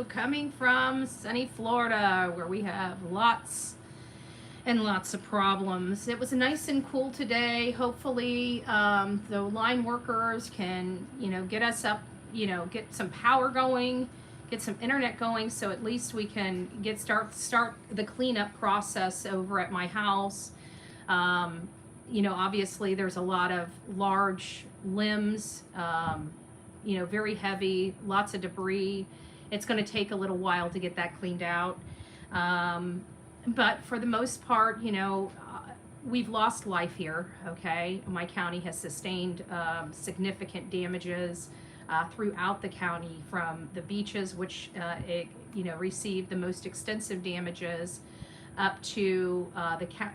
coming from sunny Florida, where we have lots and lots of problems. It was nice and cool today. Hopefully, the line workers can, get us up, get some power going, get some internet going, so at least we can start the cleanup process over at my house. Obviously there's a lot of large limbs, very heavy, lots of debris. It's going to take a little while to get that cleaned out. But for the most part, we've lost life here, okay? My county has sustained significant damages throughout the county, from the beaches, which received the most extensive damages, up to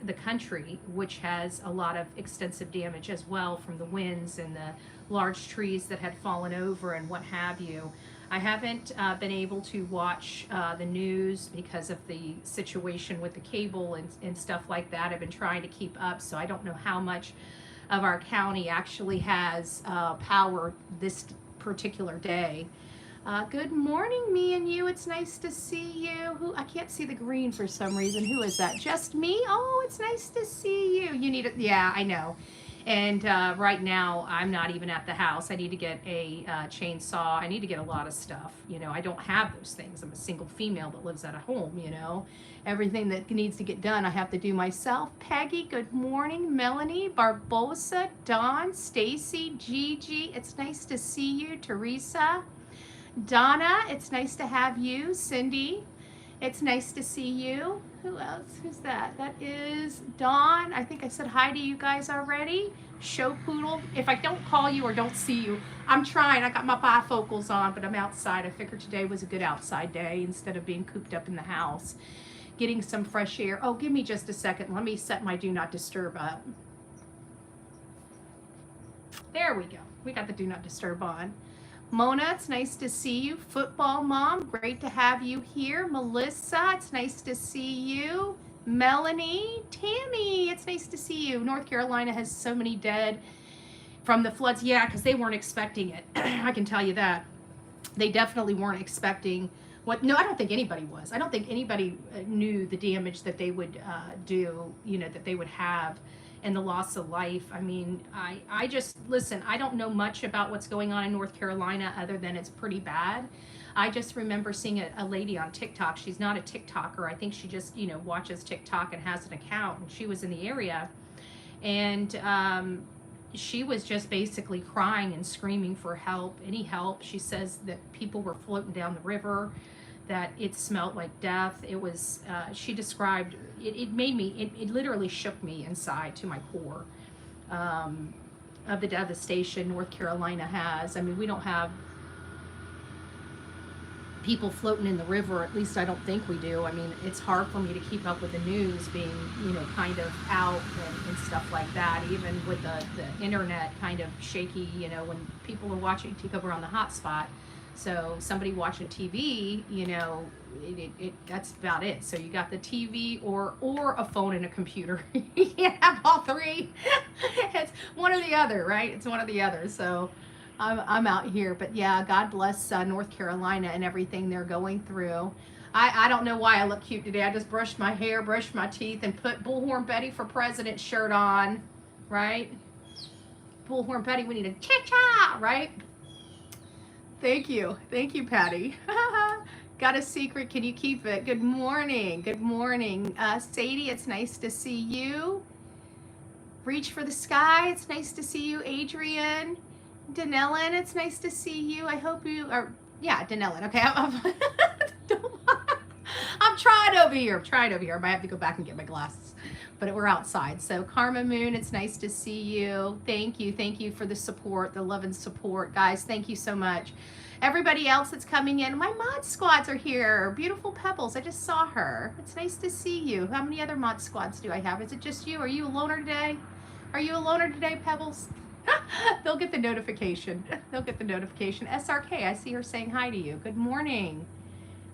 the country, which has a lot of extensive damage as well from the winds and the large trees that had fallen over and what have you. I haven't been able to watch the news because of the situation with the cable and stuff like that. I've been trying to keep up, so I don't know how much of our county actually has power this particular day. Good morning, me and you. It's nice to see you. I can't see the green for some reason. Who is that? Just me? Oh, it's nice to see you. You need it. Yeah, I know. And right now, I'm not even at the house. I need to get a chainsaw. I need to get a lot of stuff. I don't have those things. I'm a single female that lives at a home, Everything that needs to get done, I have to do myself. Peggy, good morning. Melanie, Barbosa, Dawn, Stacy, Gigi, it's nice to see you. Teresa, Donna, it's nice to have you. Cindy, it's nice to see you. Who else? Who's that? That is Dawn. I think I said hi to you guys already. Show Poodle. If I don't call you or don't see you, I'm trying. I got my bifocals on, but I'm outside. I figured today was a good outside day instead of being cooped up in the house, getting some fresh air. Oh, give me just a second. Let me set my do not disturb up. There we go. We got the do not disturb on. Mona, it's nice to see you. Football Mom, great to have you here. Melissa, it's nice to see you. Melanie, Tammy, it's nice to see you. North Carolina has so many dead from the floods. Yeah, because they weren't expecting it. I can tell you that. They definitely weren't expecting no, I don't think anybody was. I don't think anybody knew the damage that they would do, that they would have, and the loss of life. I mean, I just, listen, I don't know much about what's going on in North Carolina other than it's pretty bad. I just remember seeing a lady on TikTok. She's not a TikToker. I think she just, watches TikTok and has an account, and she was in the area. And she was just basically crying and screaming for help, any help. She says that people were floating down the river, that it smelled like death. It was, she described, it made me, it literally shook me inside to my core, of the devastation North Carolina has. I mean, we don't have people floating in the river, at least I don't think we do. I mean, it's hard for me to keep up with the news being, kind of out and stuff like that, even with the internet kind of shaky, when people are watching, take over on the hotspot. So somebody watching TV, that's about it. So you got the TV or a phone and a computer. You can't have all three. It's one or the other, right? It's one or the other. So I'm out here. But yeah, God bless North Carolina and everything they're going through. I don't know why I look cute today. I just brushed my hair, brushed my teeth, and put Bullhorn Betty for President shirt on, right? Bullhorn Betty, we need a cha-cha, right? Thank you, Patty. Got a secret, can you keep it? Good morning, Sadie, it's nice to see you. Reach for the sky, it's nice to see you. Adrian, Danellen, it's nice to see you. I hope you are, yeah, Danellen, okay. I'm trying over here, I might have to go back and get my glasses, but we're outside. So Karma Moon, it's nice to see you. Thank you for the support, the love and support. Guys, thank you so much. Everybody else that's coming in, my mod squads are here. Beautiful Pebbles, I just saw her. It's nice to see you. How many other mod squads do I have? Is it just you? Are you a loner today? Pebbles? They'll get the notification. SRK, I see her saying hi to you. Good morning.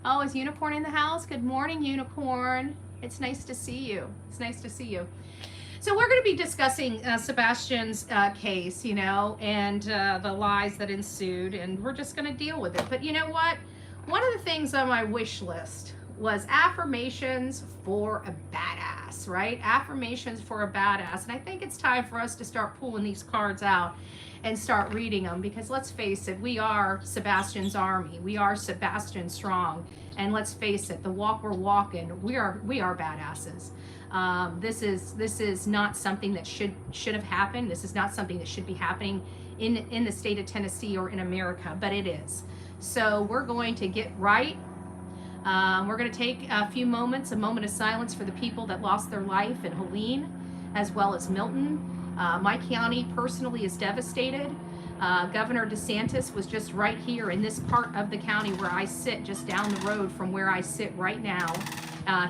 Oh, is Unicorn in the house? Good morning, Unicorn. It's nice to see you. So we're going to be discussing Sebastian's case, and the lies that ensued, and we're just going to deal with it. But you know what? One of the things on my wish list was affirmations for a badass, right? Affirmations for a badass. And I think it's time for us to start pulling these cards out and start reading them, because let's face it, we are Sebastian's army. We are Sebastian Strong. And let's face it, the walk we're walking, we are badasses. This is not something that should have happened. This is not something that should be happening in the state of Tennessee or in America, but it is. So we're going to get right. We're going to take a few moments, a moment of silence for the people that lost their life in Helene, as well as Milton. My county personally is devastated. Governor DeSantis was just right here in this part of the county where I sit, just down the road from where I sit right now.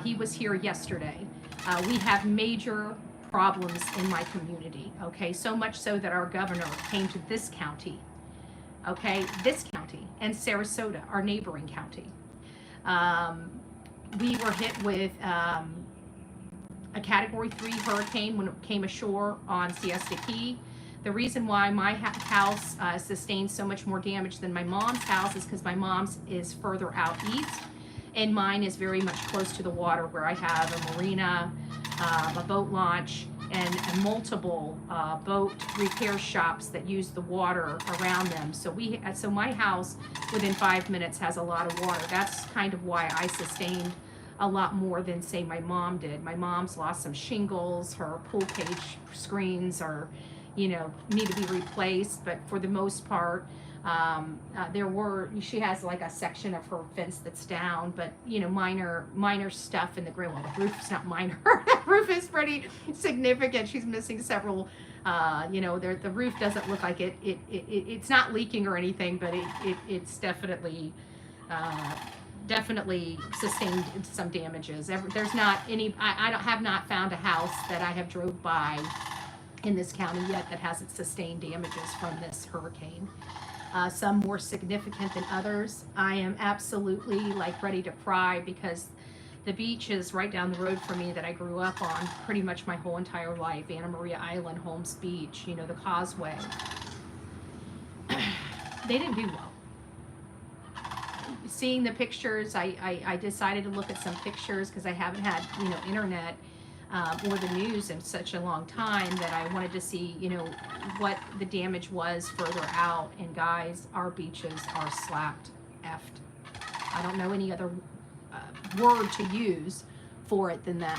He was here yesterday. We have major problems in my community, okay? So much so that our governor came to this county, okay? This county and Sarasota, our neighboring county. We were hit with a Category 3 hurricane when it came ashore on Siesta Key. The reason why my house sustained so much more damage than my mom's house is because my mom's is further out east, and mine is very much close to the water, where I have a marina, a boat launch, and multiple boat repair shops that use the water around them. So my house within 5 minutes has a lot of water. That's kind of why I sustained a lot more than, say, my mom did. My mom's lost some shingles, her pool cage screens are, need to be replaced, but for the most part, she has like a section of her fence that's down, but minor stuff in the grill. Well, the roof's not minor. The roof is pretty significant. She's missing several, the roof doesn't look like it's not leaking or anything, but it's definitely sustained some damages. There's not any, I have not found a house that I have drove by in this county yet that hasn't sustained damages from this hurricane. Some more significant than others. I am absolutely ready to cry, because the beach is right down the road from me that I grew up on pretty much my whole entire life. Anna Maria Island, Holmes Beach, the causeway. They didn't do well. Seeing the pictures, I decided to look at some pictures, because I haven't had, internet or the news in such a long time, that I wanted to see, what the damage was further out. And guys, our beaches are slapped, effed. I don't know any other word to use for it than that.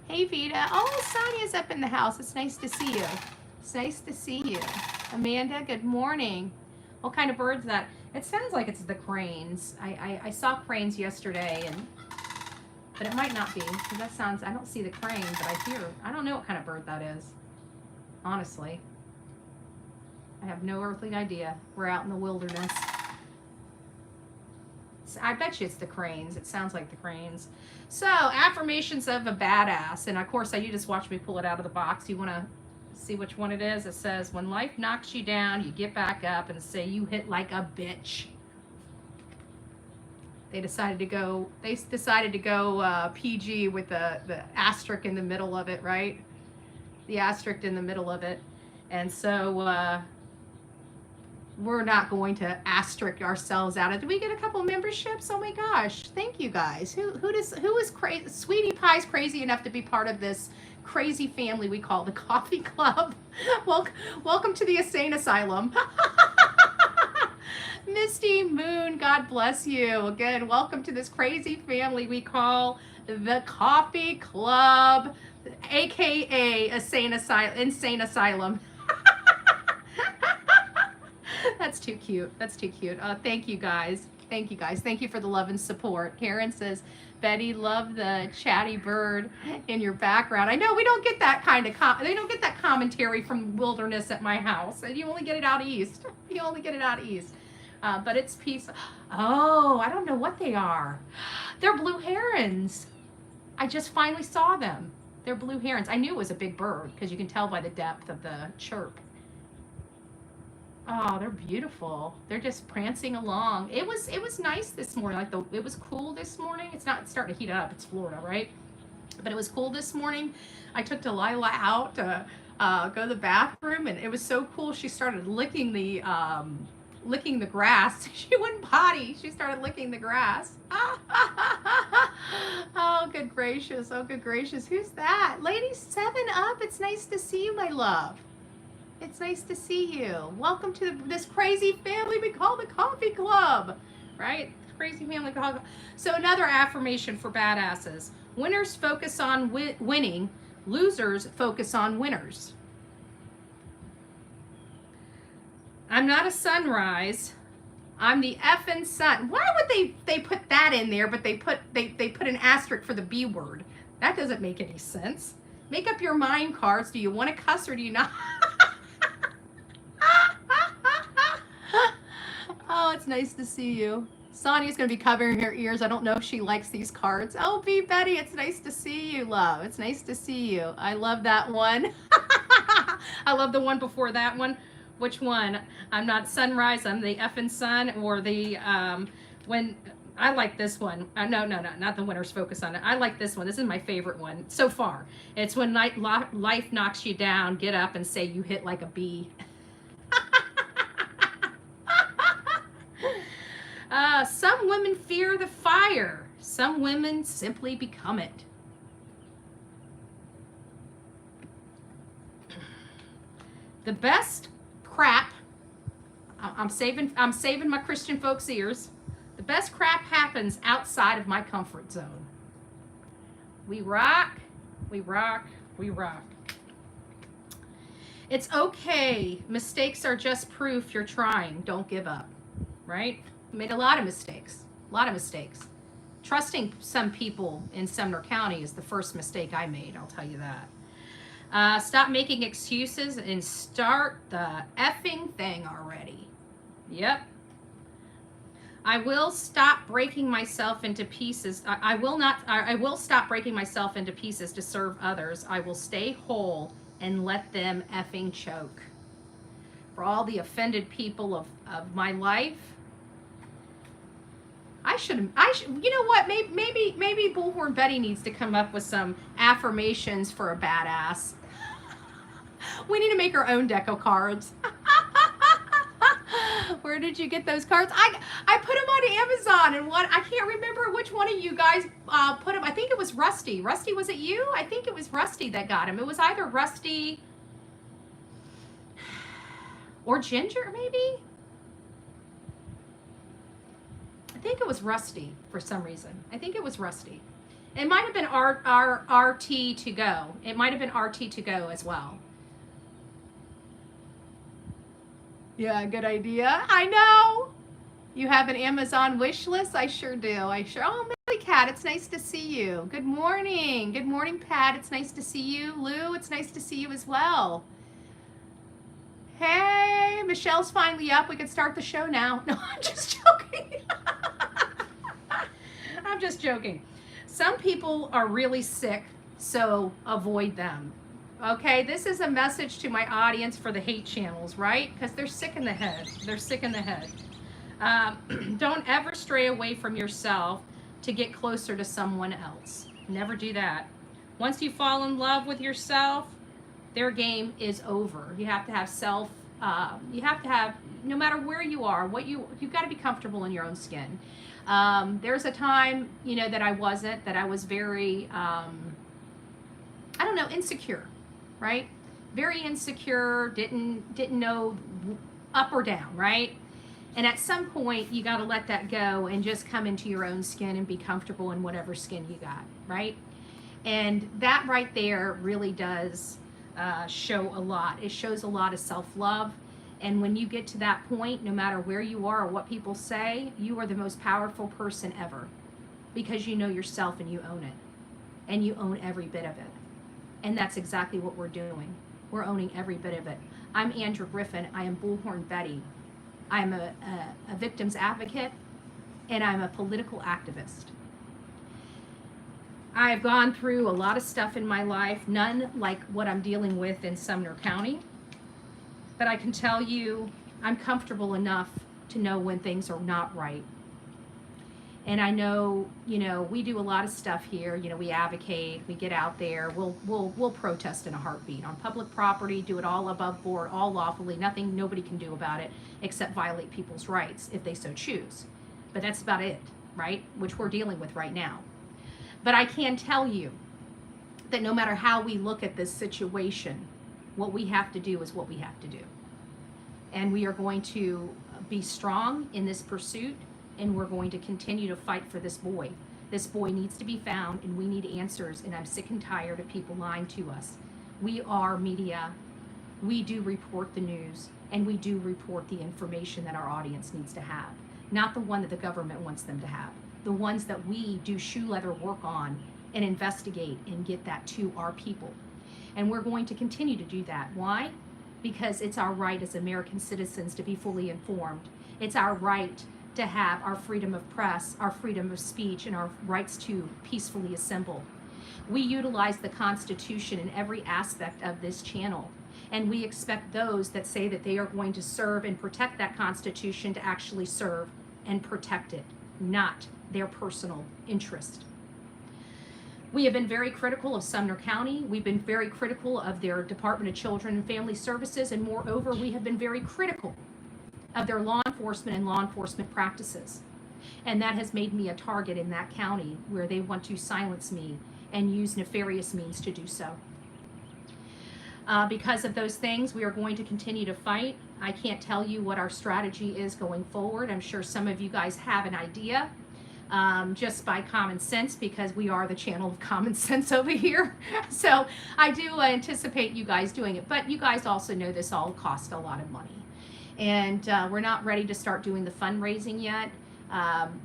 Hey, Vita. Oh, Sonia's up in the house. It's nice to see you. It's nice to see you. Amanda, good morning. What kind of bird's that? It sounds like it's the cranes. I saw cranes yesterday, but it might not be, because that sounds, I don't see the crane, but I don't know what kind of bird that is. Honestly. I have no earthly idea. We're out in the wilderness. I bet you it's the cranes. It sounds like the cranes. So, affirmations of a badass. And of course, you just watch me pull it out of the box. You want to see which one it is? It says, when life knocks you down, you get back up and say, you hit like a bitch. They decided to go PG with the asterisk in the middle of it, right? The asterisk in the middle of it. And so we're not going to asterisk ourselves out. Did we get a couple memberships? Oh my gosh. Thank you guys. Who is crazy? Sweetie Pie's crazy enough to be part of this crazy family we call the Coffee Club. Welcome to the Insane Asylum. Misty Moon, God bless you. Again, welcome to this crazy family we call the Coffee Club, aka Insane Asylum. That's too cute. That's too cute. Thank you guys. Thank you guys. Thank you for the love and support. Karen says, Betty, love the chatty bird in your background. I know we don't get that kind of they don't get that commentary from wilderness at my house. You only get it out east. You only get it out east. But it's peaceful. Oh, I don't know what they are. They're blue herons. I just finally saw them. They're blue herons. I knew it was a big bird because you can tell by the depth of the chirp. Oh, they're beautiful. They're just prancing along. It was nice this morning. It was cool this morning. It's starting to heat up. It's Florida, right? But it was cool this morning. I took Delilah out to go to the bathroom, and it was so cool. She started licking the licking the grass. She wouldn't potty. She started licking the grass. Oh, good gracious. Oh, good gracious. Who's that? Lady 7 Up. It's nice to see you, my love. It's nice to see you. Welcome to this crazy family we call the Coffee Club, right? Crazy family called. So another affirmation for badasses. Winners focus on winning. Losers focus on winners. I'm not a sunrise. I'm the effing sun. Why would they put that in there, but they put an asterisk for the B word? That doesn't make any sense. Make up your mind, cards. Do you want to cuss or do you not? Oh, it's nice to see you. Sonia's going to be covering her ears. I don't know if she likes these cards. Oh, B. Betty, it's nice to see you, love. It's nice to see you. I love that one. I love the one before that one. Which one? I'm not sunrise. I'm the effing sun, or the when. I like this one. No, not the winners focus on it. I like this one. This is my favorite one so far. It's when life knocks you down, get up and say you hit like a bee. Some women fear the fire. Some women simply become it. The best crap, I'm saving my Christian folks' ears. The best crap happens outside of my comfort zone. We rock, we rock, we rock. It's okay. Mistakes are just proof you're trying. Don't give up, right? I made a lot of mistakes, Trusting some people in Sumner County is the first mistake I made, I'll tell you that. Stop making excuses and start the effing thing already. Yep. I will stop breaking myself into pieces. I will stop breaking myself into pieces to serve others. I will stay whole and let them effing choke. For all the offended people of my life, I should, you know what, maybe Bullhorn Betty needs to come up with some affirmations for a badass. We need to make our own deck of cards. Where did you get those cards? I put them on Amazon, and I can't remember which one of you guys put them. I think it was Rusty. Rusty, was it you? I think it was Rusty that got them. It was either Rusty or Ginger, maybe? I think it was Rusty for some reason. I think it was Rusty. It might have been RT to go. It might have been RT to go as well. Yeah, good idea. I know. You have an Amazon wish list? I sure do. Oh, Millie Cat, it's nice to see you. Good morning. Good morning, Pat. It's nice to see you. Lou, it's nice to see you as well. Hey, Michelle's finally up. We can start the show now. No, I'm just joking. I'm just joking. Some people are really sick, so avoid them. Okay, this is a message to my audience for the hate channels, right? Because they're sick in the head. They're sick in the head. Don't ever stray away from yourself to get closer to someone else. Never do that. Once you fall in love with yourself, their game is over. You have to have no matter where you are, you've got to be comfortable in your own skin. There's a time, that I was very, insecure, right? Very insecure, didn't know up or down, right? And at some point, you got to let that go and just come into your own skin and be comfortable in whatever skin you got, right? And that right there really does show a lot. It shows a lot of self-love. And when you get to that point, no matter where you are or what people say, you are the most powerful person ever, because you know yourself and you own it, and you own every bit of it. And that's exactly what we're doing. We're owning every bit of it. I'm Andrew Griffin. I am Bullhorn Betty. I'm a victim's advocate, and I'm a political activist. I've gone through a lot of stuff in my life, none like what I'm dealing with in Sumner County. But I can tell you, I'm comfortable enough to know when things are not right. And I know, we do a lot of stuff here. We advocate, we get out there, we'll protest in a heartbeat on public property, do it all above board, all lawfully, nothing nobody can do about it except violate people's rights if they so choose. But that's about it, right? Which we're dealing with right now. But I can tell you that no matter how we look at this situation, what we have to do is what we have to do. And we are going to be strong in this pursuit, and we're going to continue to fight for this boy. This boy needs to be found, and we need answers, and I'm sick and tired of people lying to us. We are media. We do report the news, and we do report the information that our audience needs to have, not the one that the government wants them to have, the ones that we do shoe leather work on and investigate and get that to our people. And we're going to continue to do that. Why? Because it's our right as American citizens to be fully informed. It's our right to have our freedom of press, our freedom of speech, and our rights to peacefully assemble. We utilize the Constitution in every aspect of this channel, and we expect those that say that they are going to serve and protect that Constitution to actually serve and protect it, not their personal interest. We have been very critical of Sumner County. We've been very critical of their Department of Children and Family Services, and moreover, we have been very critical of their law enforcement and law enforcement practices. And that has made me a target in that county where they want to silence me and use nefarious means to do so. Because of those things, we are going to continue to fight. I can't tell you what our strategy is going forward. I'm sure some of you guys have an idea. Just by common sense, because we are the channel of common sense over here. So I do anticipate you guys doing it, but you guys also know this all costs a lot of money. And we're not ready to start doing the fundraising yet,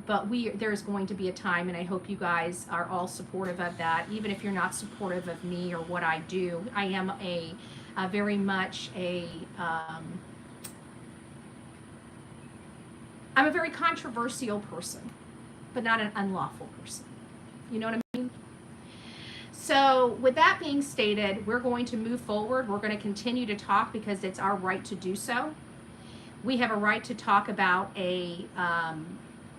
but there's going to be a time, and I hope you guys are all supportive of that. Even if you're not supportive of me or what I do, I am very much I'm a very controversial person, but not an unlawful person. You know what I mean? So with that being stated, we're going to move forward. We're going to continue to talk because it's our right to do so. We have a right to talk about a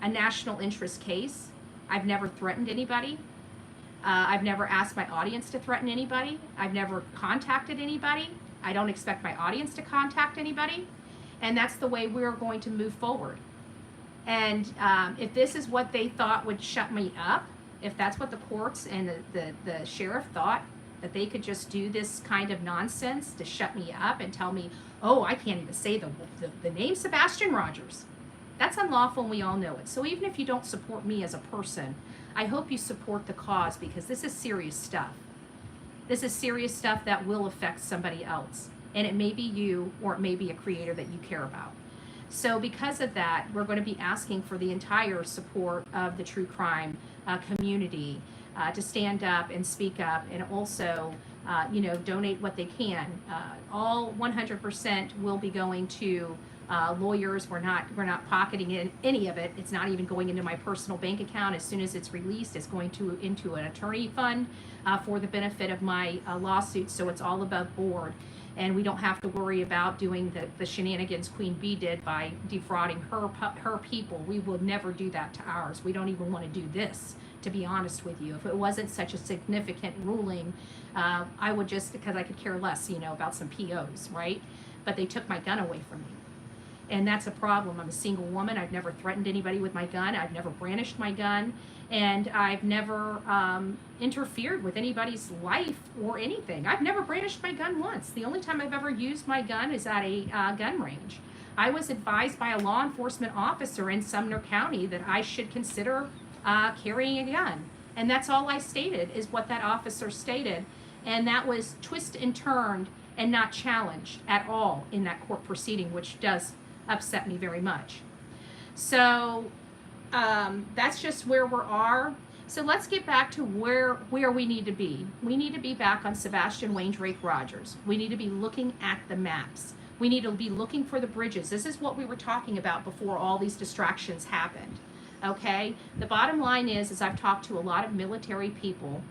national interest case. I've never threatened anybody. I've never asked my audience to threaten anybody. I've never contacted anybody. I don't expect my audience to contact anybody. And that's the way we're going to move forward. And if this is what they thought would shut me up, if that's what the courts and the sheriff thought, that they could just do this kind of nonsense to shut me up and tell me, oh, I can't even say the name Sebastian Rogers. That's unlawful, and we all know it. So even if you don't support me as a person, I hope you support the cause, because this is serious stuff. This is serious stuff that will affect somebody else. And it may be you, or it may be a creator that you care about. So because of that, we're going to be asking for the entire support of the true crime community to stand up and speak up, and also, donate what they can. All 100% will be going to lawyers. We're not pocketing in any of it. It's not even going into my personal bank account. As soon as it's released, it's going into an attorney fund for the benefit of my lawsuit. So it's all above board. And we don't have to worry about doing the shenanigans Queen Bee did by defrauding her people. We will never do that to ours. We don't even want to do this, to be honest with you. If it wasn't such a significant ruling, I would just, because I could care less, about some POs, right? But they took my gun away from me. And that's a problem. I'm a single woman. I've never threatened anybody with my gun. I've never brandished my gun. And I've never interfered with anybody's life or anything. I've never brandished my gun once. The only time I've ever used my gun is at a gun range. I was advised by a law enforcement officer in Sumner County that I should consider carrying a gun. And that's all I stated, is what that officer stated. And that was twisted and turned and not challenged at all in that court proceeding, which does upset me very much. So that's just where we are. So let's get back to where we need to be. We need to be back on Sebastian Wayne Rogers. We need to be looking at the maps. We need to be looking for the bridges. This is what we were talking about before all these distractions happened. Okay? The bottom line is I've talked to a lot of military people,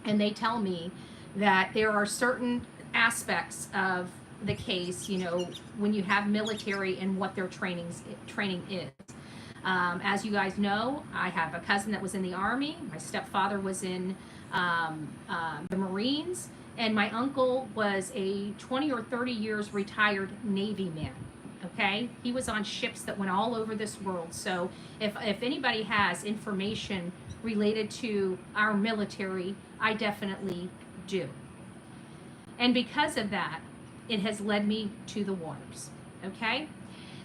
and they tell me that there are certain aspects of the case, when you have military and what their training is. As you guys know, I have a cousin that was in the Army. My stepfather was in the Marines. And my uncle was a 20 or 30 years retired Navy man. Okay? He was on ships that went all over this world. So if anybody has information related to our military, I definitely do. And because of that, it has led me to the waters. Okay?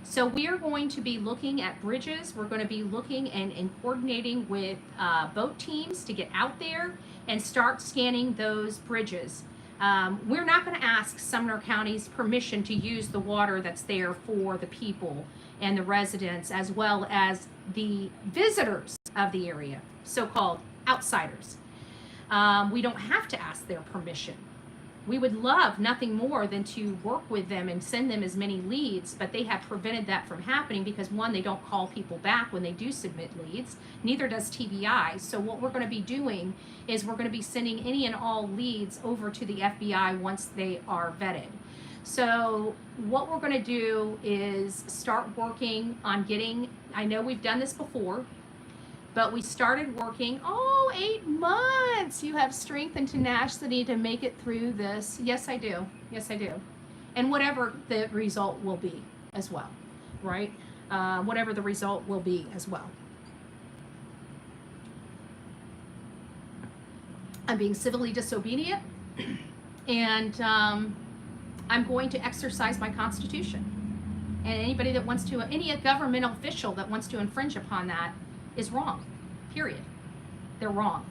So we are going to be looking at bridges. We're going to be looking and coordinating with boat teams to get out there and start scanning those bridges. We're not going to ask Sumner County's permission to use the water that's there for the people and the residents, as well as the visitors of the area, so-called outsiders. We don't have to ask their permission. We would love nothing more than to work with them and send them as many leads, but they have prevented that from happening because, one, they don't call people back when they do submit leads. Neither does TBI. So what we're going to be doing is we're going to be sending any and all leads over to the FBI once they are vetted. So what we're going to do is start working on getting, I know we've done this before, but we started working, 8 months. You have strength and tenacity to make it through this. Yes, I do. Yes, I do. And whatever the result will be as well, right? Whatever the result will be as well. I'm being civilly disobedient, and I'm going to exercise my Constitution. And anybody that wants to, any governmental official that wants to infringe upon that is wrong, period. They're wrong.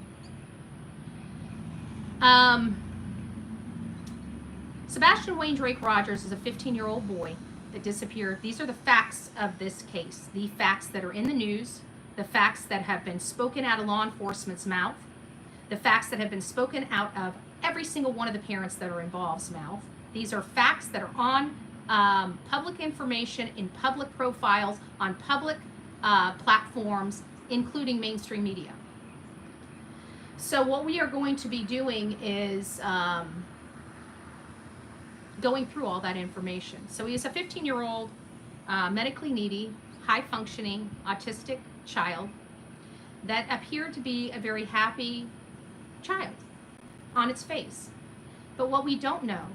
Sebastian Wayne Drake Rogers is a 15-year-old boy that disappeared. These are the facts of this case, the facts that are in the news, the facts that have been spoken out of law enforcement's mouth, the facts that have been spoken out of every single one of the parents that are involved's mouth. These are facts that are on public information, in public profiles, on public platforms, including mainstream media. So what we are going to be doing is going through all that information. So he is a 15-year-old, medically needy, high-functioning, autistic child that appeared to be a very happy child on its face. But what we don't know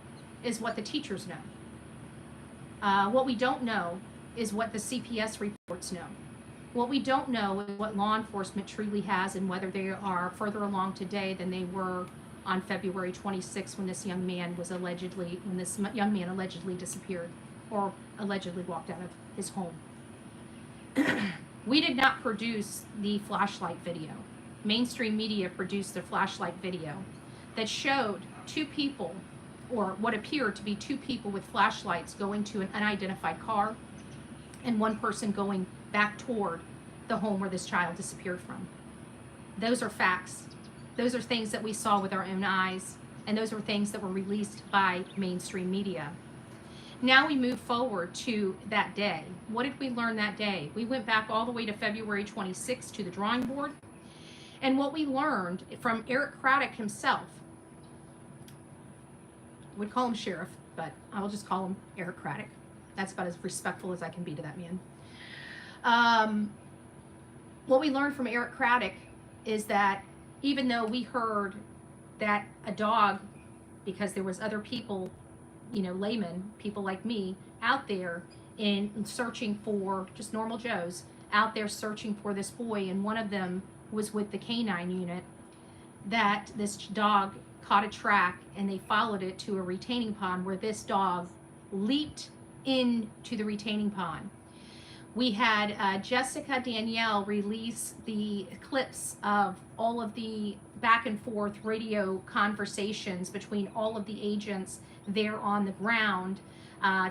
is what the teachers know. What we don't know is what the CPS reports know. What we don't know is what law enforcement truly has and whether they are further along today than they were on February 26th when this young man allegedly disappeared or allegedly walked out of his home. We did not produce the flashlight video. Mainstream media produced the flashlight video that showed two people, or what appeared to be two people with flashlights, going to an unidentified car and one person going back toward the home where this child disappeared from. Those are facts. Those are things that we saw with our own eyes, and those are things that were released by mainstream media. Now we move forward to that day. What did we learn that day? We went back all the way to February 26th to the drawing board, and what we learned from Eric Craddock himself, we'd call him Sheriff, but I will just call him Eric Craddock. That's about as respectful as I can be to that man. What we learned from Eric Craddock is that even though we heard that a dog, because there was other people, laymen, people like me, out there in searching for, just normal Joes, out there searching for this boy, and one of them was with the canine unit, that this dog caught a track and they followed it to a retaining pond where this dog leaped into the retaining pond. We had Jessica Danielle release the clips of all of the back and forth radio conversations between all of the agents there on the ground,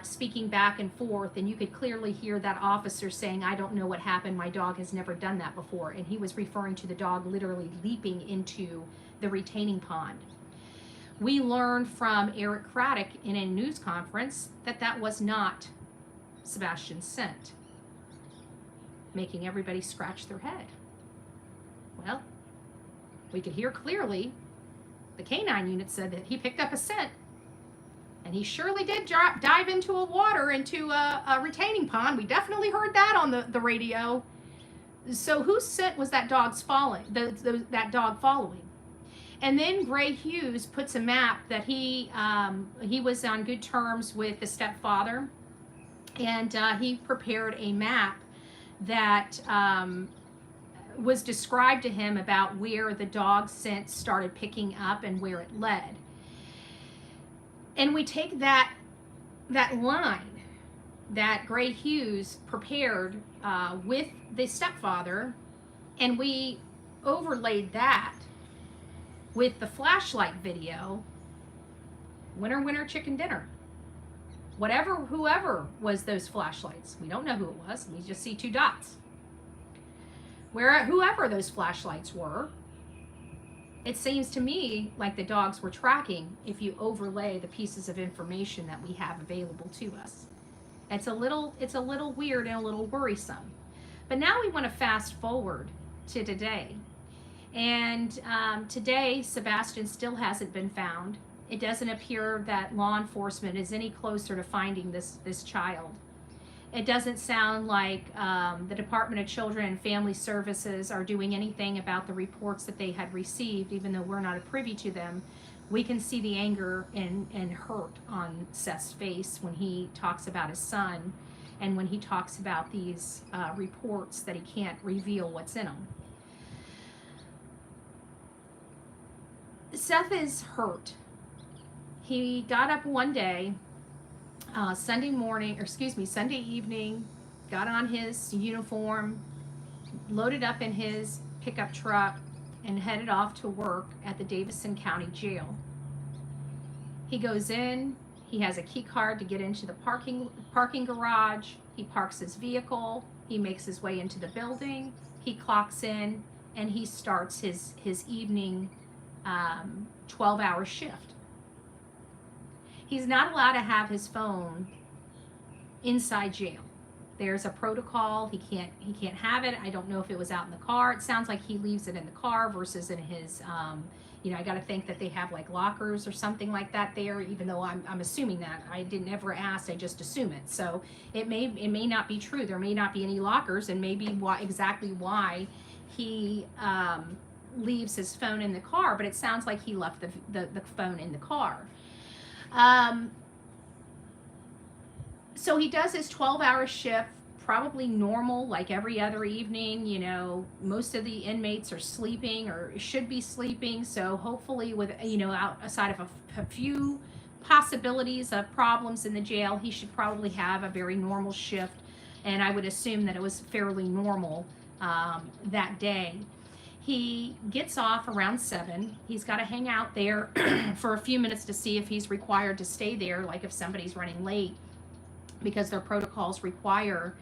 speaking back and forth, and you could clearly hear that officer saying, "I don't know what happened, my dog has never done that before," and he was referring to the dog literally leaping into the retaining pond. We learned from Eric Craddock in a news conference that that was not Sebastian's scent, making everybody scratch their head. Well, we could hear clearly the canine unit said that he picked up a scent, and he surely did dive into a retaining pond. We definitely heard that on the radio. So whose scent was that dog's that dog following? And then Gray Hughes puts a map that he was on good terms with the stepfather, and he prepared a map that was described to him about where the dog scent started picking up and where it led. And we take that line that Gray Hughes prepared with the stepfather, and we overlaid that with the flashlight video. Winner, winner, chicken dinner. Whoever was those flashlights. We don't know who it was. We just see 2 dots. Whoever those flashlights were, it seems to me like the dogs were tracking if you overlay the pieces of information that we have available to us. It's a little weird and a little worrisome. But now we want to fast forward to today. And today, Sebastian still hasn't been found. It doesn't appear that law enforcement is any closer to finding this child. It doesn't sound like the Department of Children and Family Services are doing anything about the reports that they had received, even though we're not privy to them. We can see the anger and hurt on Seth's face when he talks about his son, and when he talks about these reports that he can't reveal what's in them. Seth is hurt. He got up one day, Sunday evening, got on his uniform, loaded up in his pickup truck, and headed off to work at the Devastation County Jail. He goes in, he has a key card to get into the parking garage, he parks his vehicle, he makes his way into the building, he clocks in, and he starts his evening 12-hour shift. He's not allowed to have his phone inside jail. There's a protocol. He can't have it. I don't know if it was out in the car. It sounds like he leaves it in the car versus in his I got to think that they have like lockers or something like that there, even though I'm assuming that. I didn't ever ask, I just assume it. So it may not be true. There may not be any lockers, and maybe exactly why he leaves his phone in the car, but it sounds like he left the phone in the car. So he does his 12-hour shift, probably normal, like every other evening. Most of the inmates are sleeping or should be sleeping. So hopefully with, outside of a few possibilities of problems in the jail, he should probably have a very normal shift. And I would assume that it was fairly normal that day. He gets off around 7. He's got to hang out there for a few minutes to see if he's required to stay there, like if somebody's running late, because their protocols require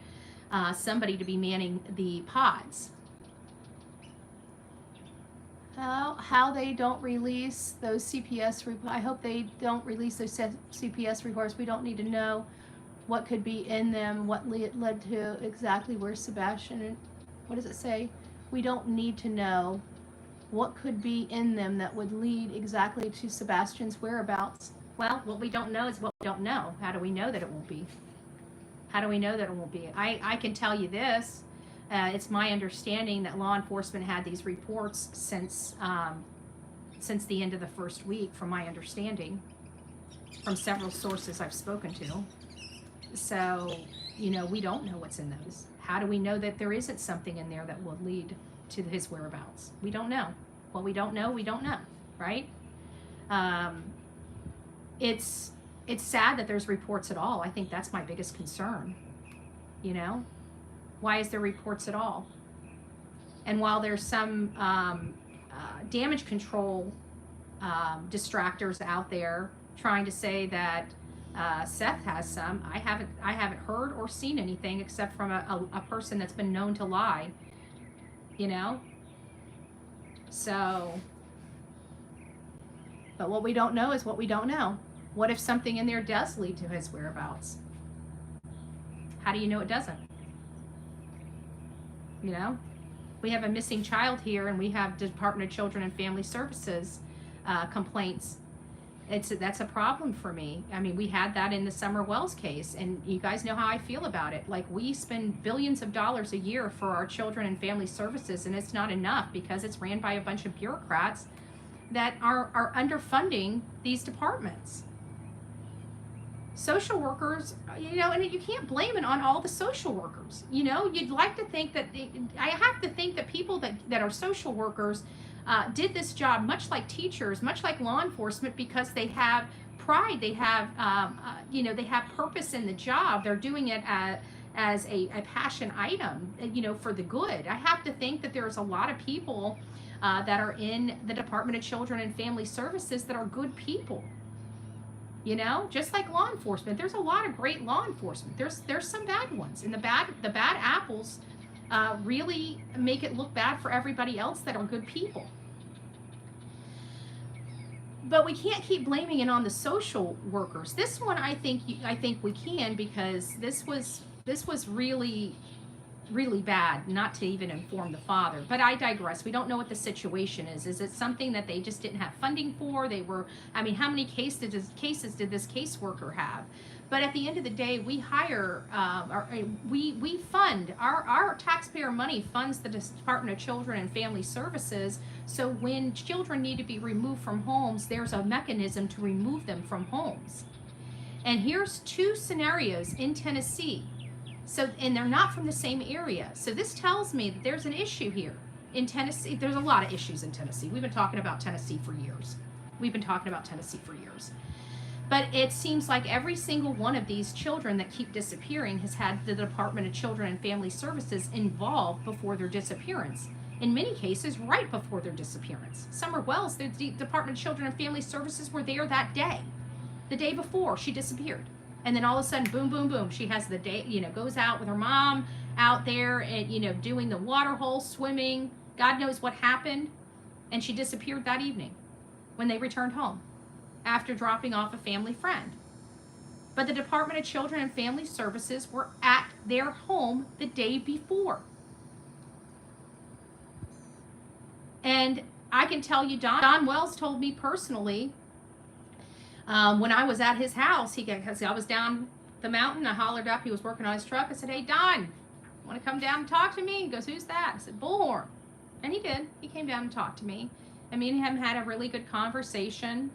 somebody to be manning the pods. How they don't release those CPS reports. I hope they don't release those CPS reports. We don't need to know what could be in them, what led to exactly where Sebastian, what does it say? We don't need to know what could be in them that would lead exactly to Sebastian's whereabouts. Well, what we don't know is what we don't know. How do we know that it won't be? How do we know that it won't be? I can tell you this. It's my understanding that law enforcement had these reports since the end of the first week, from my understanding, from several sources I've spoken to. So, we don't know what's in those. How do we know that there isn't something in there that will lead to his whereabouts? We don't know. What we don't know, right? It's sad that there's reports at all. I think that's my biggest concern. Why is there reports at all? And while there's some damage control distractors out there trying to say that Seth has some, I haven't heard or seen anything except from a person that's been known to lie. So, but what we don't know is what we don't know. What if something in there does lead to his whereabouts? How do you know it doesn't? We have a missing child here, and we have Department of Children and Family Services complaints. That's a problem for me. I mean, we had that in the Summer Wells case, and you guys know how I feel about it. Like, we spend billions of dollars a year for our children and family services, and it's not enough because it's ran by a bunch of bureaucrats that are underfunding these departments. Social workers, and you can't blame it on all the social workers. You'd like to think that, I have to think that people that are social workers did this job much like teachers, much like law enforcement, because they have pride, they have, they have purpose in the job. They're doing it as a passion item, for the good. I have to think that there's a lot of people that are in the Department of Children and Family Services that are good people. Just like law enforcement, there's a lot of great law enforcement. There's some bad ones, and the bad apples really make it look bad for everybody else that are good people. But we can't keep blaming it on the social workers. This one, I think we can, because this was really, really bad, not to even inform the father. But I digress. We don't know what the situation is. Is it something that they just didn't have funding for? How many cases did this caseworker have? But at the end of the day, we hire, we fund, our taxpayer money funds the Department of Children and Family Services. So when children need to be removed from homes, there's a mechanism to remove them from homes. And here's two scenarios in Tennessee. And they're not from the same area. So this tells me that there's an issue here in Tennessee. There's a lot of issues in Tennessee. We've been talking about Tennessee for years. But it seems like every single one of these children that keep disappearing has had the Department of Children and Family Services involved before their disappearance. In many cases, right before their disappearance. Summer Wells, the Department of Children and Family Services were there that day, the day before she disappeared. And then all of a sudden, boom, boom, boom, she has the day, goes out with her mom out there and, doing the water hole, swimming. God knows what happened. And she disappeared that evening when they returned home after dropping off a family friend. But the Department of Children and Family Services were at their home the day before. And I can tell you, Don Wells told me personally, when I was at his house, I was down the mountain, I hollered up, he was working on his truck. I said, "Hey, Don, want to come down and talk to me?" He goes, "Who's that?" I said, "Bullhorn." And he did. He came down and talked to me. And me and him had a really good conversation.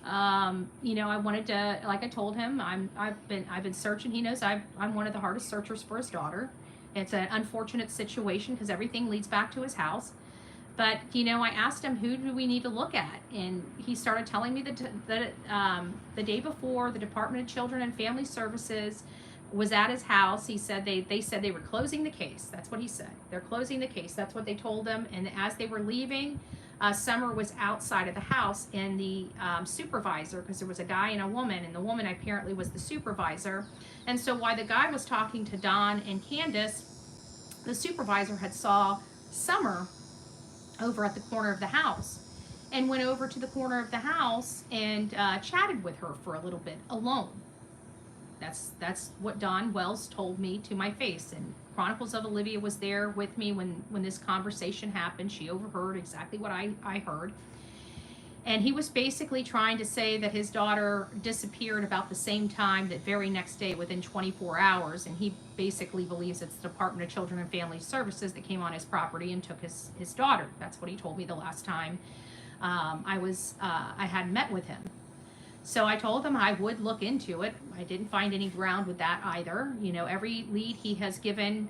I wanted to, like I told him, I've been searching. He knows I'm one of the hardest searchers for his daughter. It's an unfortunate situation because everything leads back to his house. But, I asked him, who do we need to look at? And he started telling me that the day before, the Department of Children and Family Services was at his house. He said they said they were closing the case. That's what he said. They're closing the case. That's what they told him. And as they were leaving, Summer was outside of the house, and the supervisor, because there was a guy and a woman, and the woman apparently was the supervisor. And so while the guy was talking to Don and Candace, the supervisor had saw Summer over at the corner of the house and went over to the corner of the house and chatted with her for a little bit alone. That's what Don Wells told me to my face. And Chronicles of Olivia was there with me when this conversation happened. She overheard exactly what I heard. And he was basically trying to say that his daughter disappeared about the same time, that very next day, within 24 hours. And he basically believes it's the Department of Children and Family Services that came on his property and took his daughter. That's what he told me the last time I had met with him. So I told him I would look into it. I didn't find any ground with that either. Every lead he has given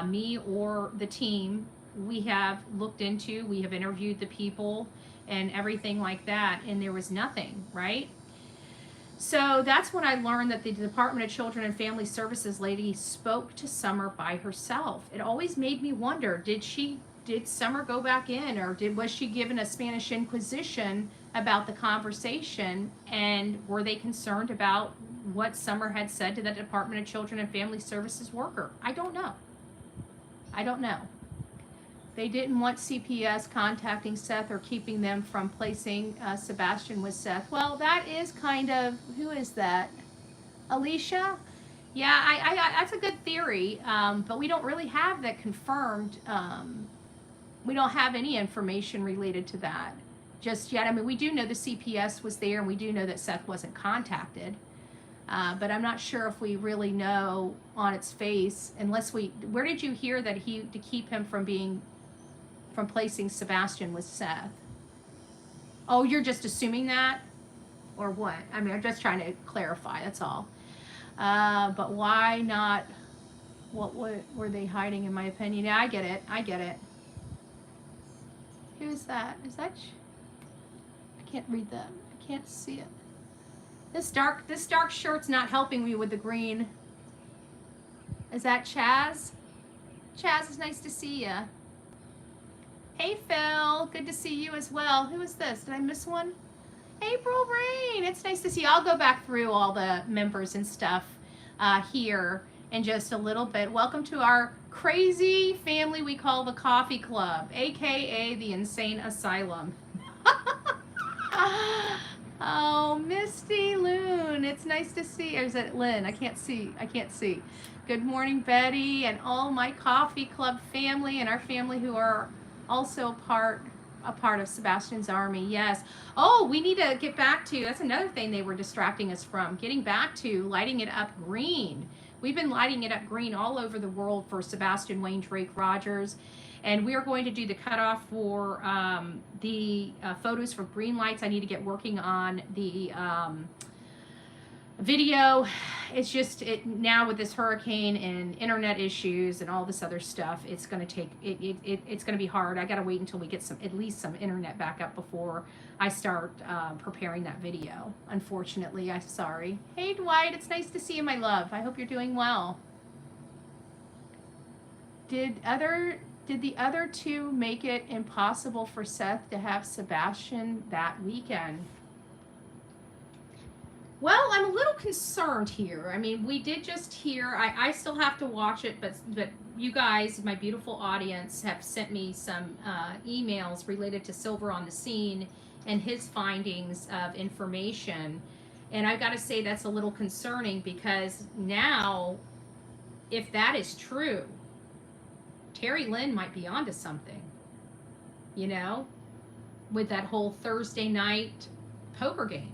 me or the team, we have looked into, we have interviewed the people and everything like that, and there was nothing, right? So that's when I learned that the Department of Children and Family Services lady spoke to Summer by herself. It always made me wonder, did Summer go back in, or was she given a Spanish Inquisition about the conversation, and were they concerned about what Summer had said to the Department of Children and Family Services worker? I don't know. They didn't want CPS contacting Seth or keeping them from placing Sebastian with Seth. Well, that is kind of, who is that? Alicia? Yeah, I that's a good theory, but we don't really have that confirmed. We don't have any information related to that. just yet. I mean, we do know the CPS was there, and we do know that Seth wasn't contacted. But I'm not sure if we really know on its face, unless we, where did you hear that to keep him from placing Sebastian with Seth? Oh, you're just assuming that? Or what? I mean, I'm just trying to clarify, that's all. But why not, what were they hiding, in my opinion? Yeah, I get it. Who's that? Is that, I can't read that. I can't see it. This dark shirt's not helping me with the green. Is that Chaz? Chaz, it's nice to see you. Hey Phil, good to see you as well. Who is this? Did I miss one? April Rain, it's nice to see you. I'll go back through all the members and stuff here in just a little bit. Welcome to our crazy family we call the Coffee Club, aka the Insane Asylum. Oh, Misty Loon, it's nice to see. Or is it Lynn? I can't see. Good morning, Betty, and all my Coffee Club family and our family who are also a part of Sebastian's army. Yes. Oh, we need to get back to, that's another thing they were distracting us from, getting back to lighting it up green. We've been lighting it up green all over the world for Sebastian Wayne Drake Rogers. And we are going to do the cutoff for the photos for green lights. I need to get working on the video. It's just now with this hurricane and internet issues and all this other stuff, it's going to take it's going to be hard. I got to wait until we get at least some internet back up before I start preparing that video. Unfortunately, I'm sorry. Hey Dwight, it's nice to see you, my love. I hope you're doing well. Did the other two make it impossible for Seth to have Sebastian that weekend? Well, I'm a little concerned here. I mean, we did just hear, I still have to watch it, but you guys, my beautiful audience, have sent me some emails related to Silver on the Scene and his findings of information. And I've got to say that's a little concerning, because now, if that is true, Terry Lynn might be onto something, you know, with that whole Thursday night poker game.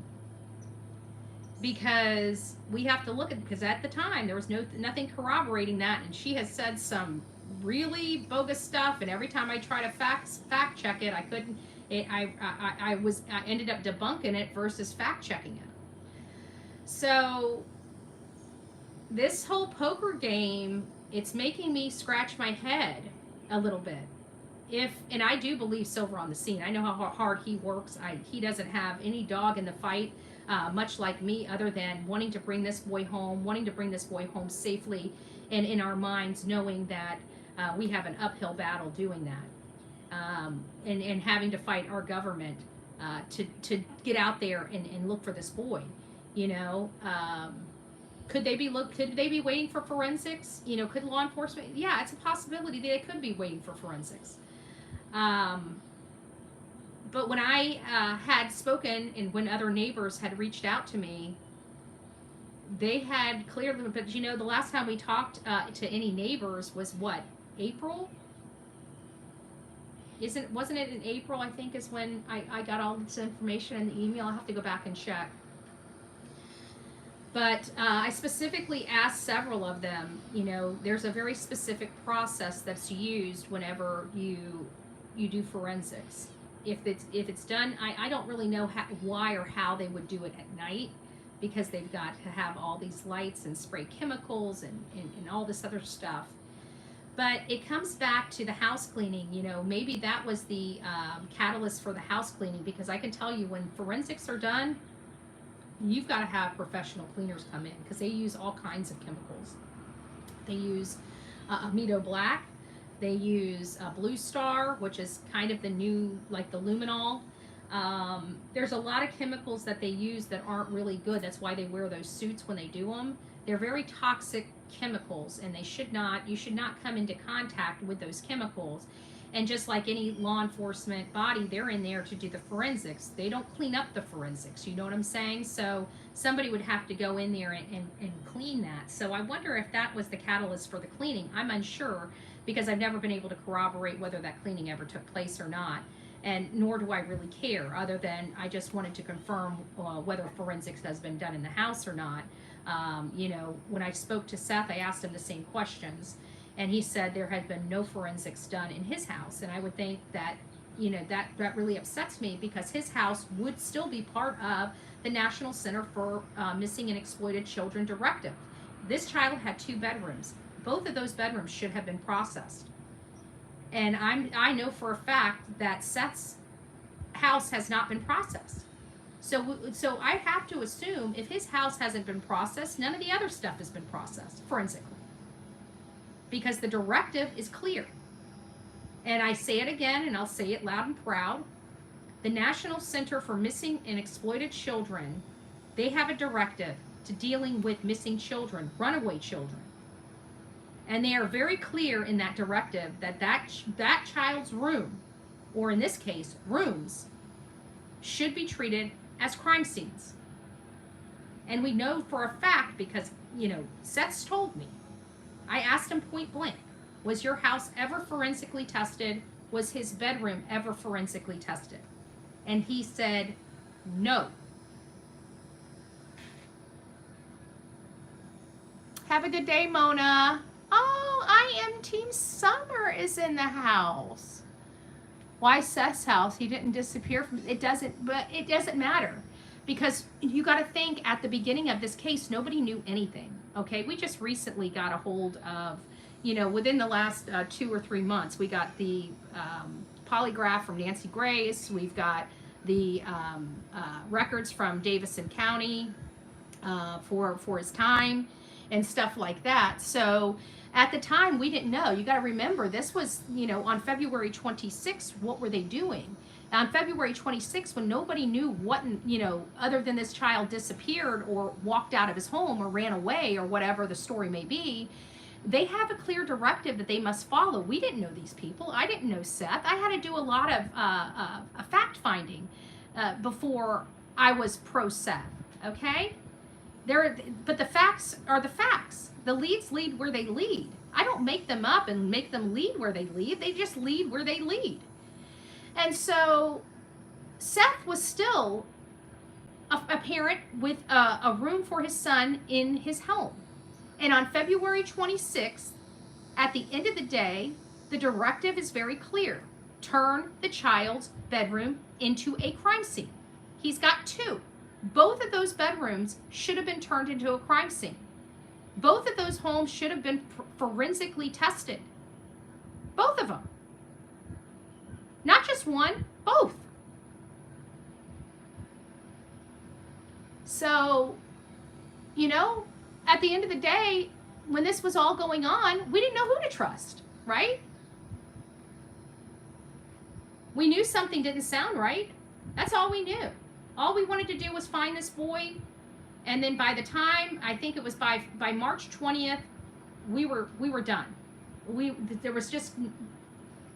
Because we have to look at, because at the time there was nothing corroborating that, and she has said some really bogus stuff, and every time I try to fact check it, I couldn't. I ended up debunking it versus fact checking it. So this whole poker game, it's making me scratch my head a little bit. And I do believe Silver on the Scene. I know how hard he works. He doesn't have any dog in the fight. Much like me, other than wanting to bring this boy home safely, and in our minds knowing that we have an uphill battle doing that, and having to fight our government to get out there and look for this boy. You know, could they be waiting for forensics? You know, could law enforcement? Yeah, it's a possibility they could be waiting for forensics. But when I had spoken, and when other neighbors had reached out to me, they had clearly, but you know, the last time we talked to any neighbors was what, April? Wasn't it in April, I think, is when I got all this information in the email? I'll have to go back and check. But I specifically asked several of them, you know, there's a very specific process that's used whenever you do forensics. If it's done, I don't really know why or how they would do it at night, because they've got to have all these lights and spray chemicals and all this other stuff. But it comes back to the house cleaning. You know, maybe that was the catalyst for the house cleaning, because I can tell you, when forensics are done, you've got to have professional cleaners come in, because they use all kinds of chemicals. They use Amido Black. They use Blue Star, which is kind of the new, like the luminol. There's a lot of chemicals that they use that aren't really good. That's why they wear those suits when they do them. They're very toxic chemicals, and you should not come into contact with those chemicals. And just like any law enforcement body, they're in there to do the forensics. They don't clean up the forensics, you know what I'm saying? So somebody would have to go in there and clean that. So I wonder if that was the catalyst for the cleaning. I'm unsure, because I've never been able to corroborate whether that cleaning ever took place or not. and nor do I really care, other than I just wanted to confirm whether forensics has been done in the house or not. You know, when I spoke to Seth, I asked him the same questions, and he said there had been no forensics done in his house. And I would think that, you know, that really upsets me, because his house would still be part of the National Center for Missing and Exploited Children directive. This child had 2 bedrooms. Both of those bedrooms should have been processed. And I know for a fact that Seth's house has not been processed. So I have to assume if his house hasn't been processed, none of the other stuff has been processed forensically, because the directive is clear. And I say it again, and I'll say it loud and proud. The National Center for Missing and Exploited Children, they have a directive to dealing with missing children, runaway children. And they are very clear in that directive that that child's room, or in this case, rooms, should be treated as crime scenes. And we know for a fact, because, you know, Seth's told me. I asked him point blank, was your house ever forensically tested? Was his bedroom ever forensically tested? And he said, no. Have a good day, Mona. Oh, I am Team Summer is in the house. Why Seth's house? He didn't disappear from it. But it doesn't matter, because you got to think, at the beginning of this case, nobody knew anything. Okay, we just recently got a hold of, you know, within the last 2 or 3 months, we got the polygraph from Nancy Grace. We've got the records from Devastation County for his time and stuff like that. So at the time, we didn't know. You got to remember, this was, you know, on February 26th, what were they doing? On February 26th, when nobody knew what, you know, other than this child disappeared or walked out of his home or ran away or whatever the story may be, they have a clear directive that they must follow. We didn't know these people. I didn't know Seth. I had to do a lot of fact finding before I was pro Seth, okay? But the facts are the facts. The leads lead where they lead. I don't make them up and make them lead where they lead. They just lead where they lead. And so Seth was still a parent with a room for his son in his home. And on February 26th, at the end of the day, the directive is very clear. Turn the child's bedroom into a crime scene. He's got 2. Both of those bedrooms should have been turned into a crime scene. Both of those homes should have been forensically tested. Both of them. Not just one, both. So, you know, at the end of the day, when this was all going on, we didn't know who to trust, right? We knew something didn't sound right. That's all we knew. All we wanted to do was find this boy. And then by the time, I think it was by March 20th, we were done.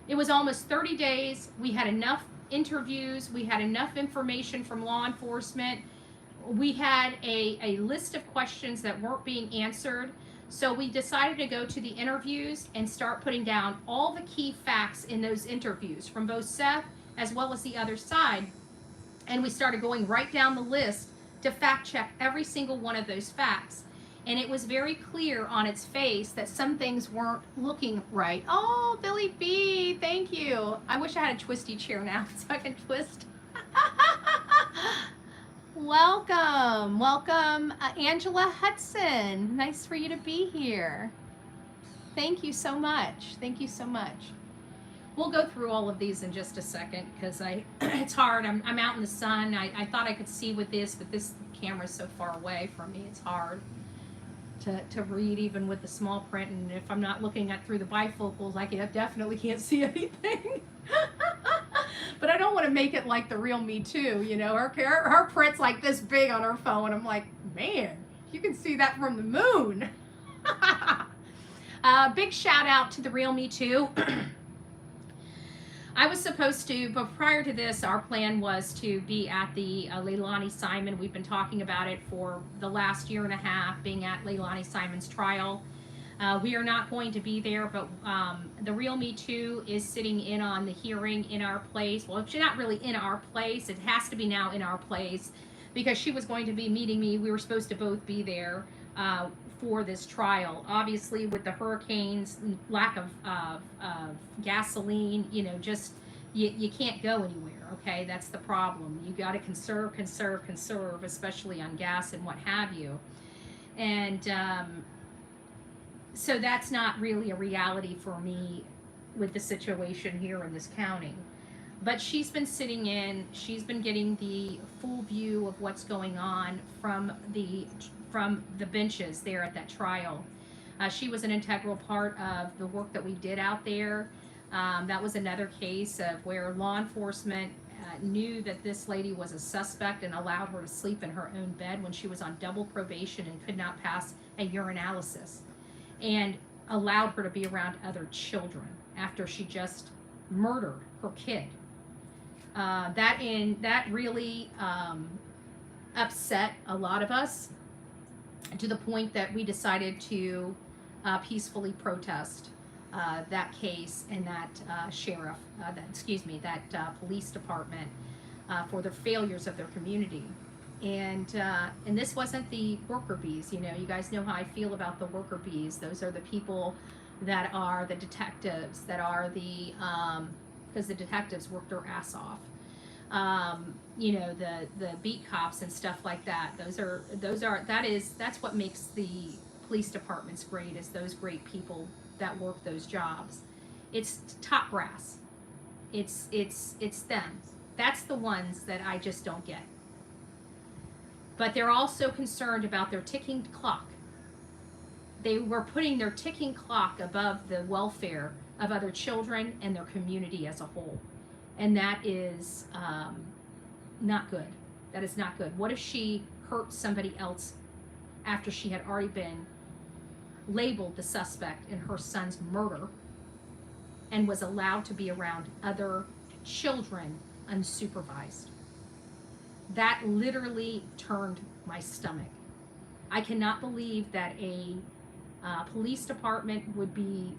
It was almost 30 days. We had enough interviews. We had enough information from law enforcement. We had a list of questions that weren't being answered. So we decided to go to the interviews and start putting down all the key facts in those interviews from both Seth as well as the other side. And we started going right down the list to fact check every single one of those facts. And it was very clear on its face that some things weren't looking right. Oh, Billy B, thank you. I wish I had a twisty chair now so I can twist. Welcome, welcome, Angela Hudson. Nice for you to be here. Thank you so much. Thank you so much. We'll go through all of these in just a second because it's hard. I'm out in the sun. I thought I could see with this, but this camera's so far away from me. It's hard to read even with the small print, and if I'm not looking at through the bifocals, I definitely can't see anything. But I don't want to make it like the real Me Too, you know. Her print's like this big on her phone. I'm like, man, you can see that from the moon. Big shout out to the real Me Too. I was supposed to, but prior to this, our plan was to be at the Leilani Simon. We've been talking about it for the last year and a half, being at Leilani Simon's trial. We are not going to be there, but the Real Me Too is sitting in on the hearing in our place. Well, she's not really in our place. It has to be now in our place because she was going to be meeting me. We were supposed to both be there for this trial. Obviously, with the hurricanes, lack of gasoline, just you can't go anywhere. Okay, that's the problem. You got to conserve, especially on gas and what have you. And so that's not really a reality for me with the situation here in this county. But she's been sitting in, she's been getting the full view of what's going on from the benches there at that trial. She was an integral part of the work that we did out there. That was another case of where law enforcement knew that this lady was a suspect and allowed her to sleep in her own bed when she was on double probation and could not pass a urinalysis, and allowed her to be around other children after she just murdered her kid. That really upset a lot of us, to the point that we decided to peacefully protest that case and that that police department for the failures of their community. And this wasn't the worker bees. You guys know how I feel about the worker bees. Those are the people that are the detectives, that are the because the detectives work their ass off. The beat cops and stuff like that. That's what makes the police departments great, is those great people that work those jobs. It's top brass. It's them. That's the ones that I just don't get. But they're also concerned about their ticking clock. They were putting their ticking clock above the welfare of other children and their community as a whole. And that is not good. That is not good. What if she hurt somebody else after she had already been labeled the suspect in her son's murder and was allowed to be around other children unsupervised? That literally turned my stomach. I cannot believe that a police department would be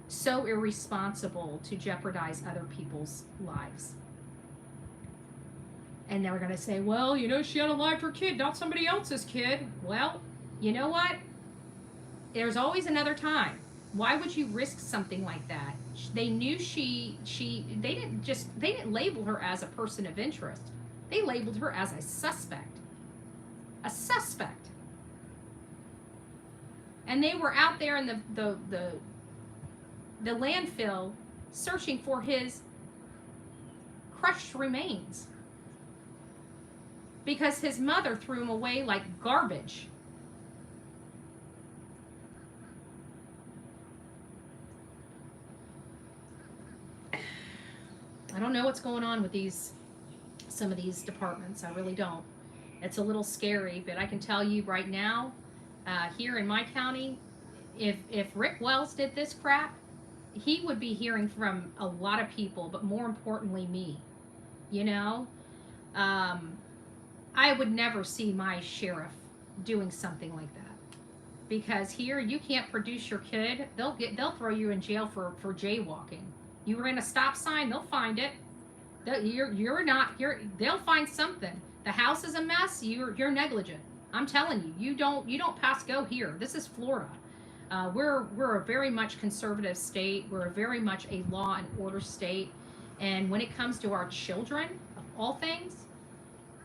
so irresponsible to jeopardize other people's lives. And they're going to say, well, she unalived her kid, not somebody else's kid. Well, you know what? There's always another time. Why would you risk something like that? They knew they didn't label her as a person of interest. They labeled her as a suspect. A suspect. And they were out there in the landfill searching for his crushed remains, because his mother threw him away like garbage. I don't know what's going on with some of these departments. I really don't. It's a little scary, but I can tell you right now, here in my county, if Rick Wells did this crap, he would be hearing from a lot of people, but more importantly, me. I would never see my sheriff doing something like that, because here you can't produce your kid. They'll throw you in jail for jaywalking. You were in a stop sign, they'll find it. They'll find something. The house is a mess. You're negligent. I'm telling you, you don't pass go here. This is Florida. We're a very much conservative state. We're very much a law and order state. And when it comes to our children, of all things,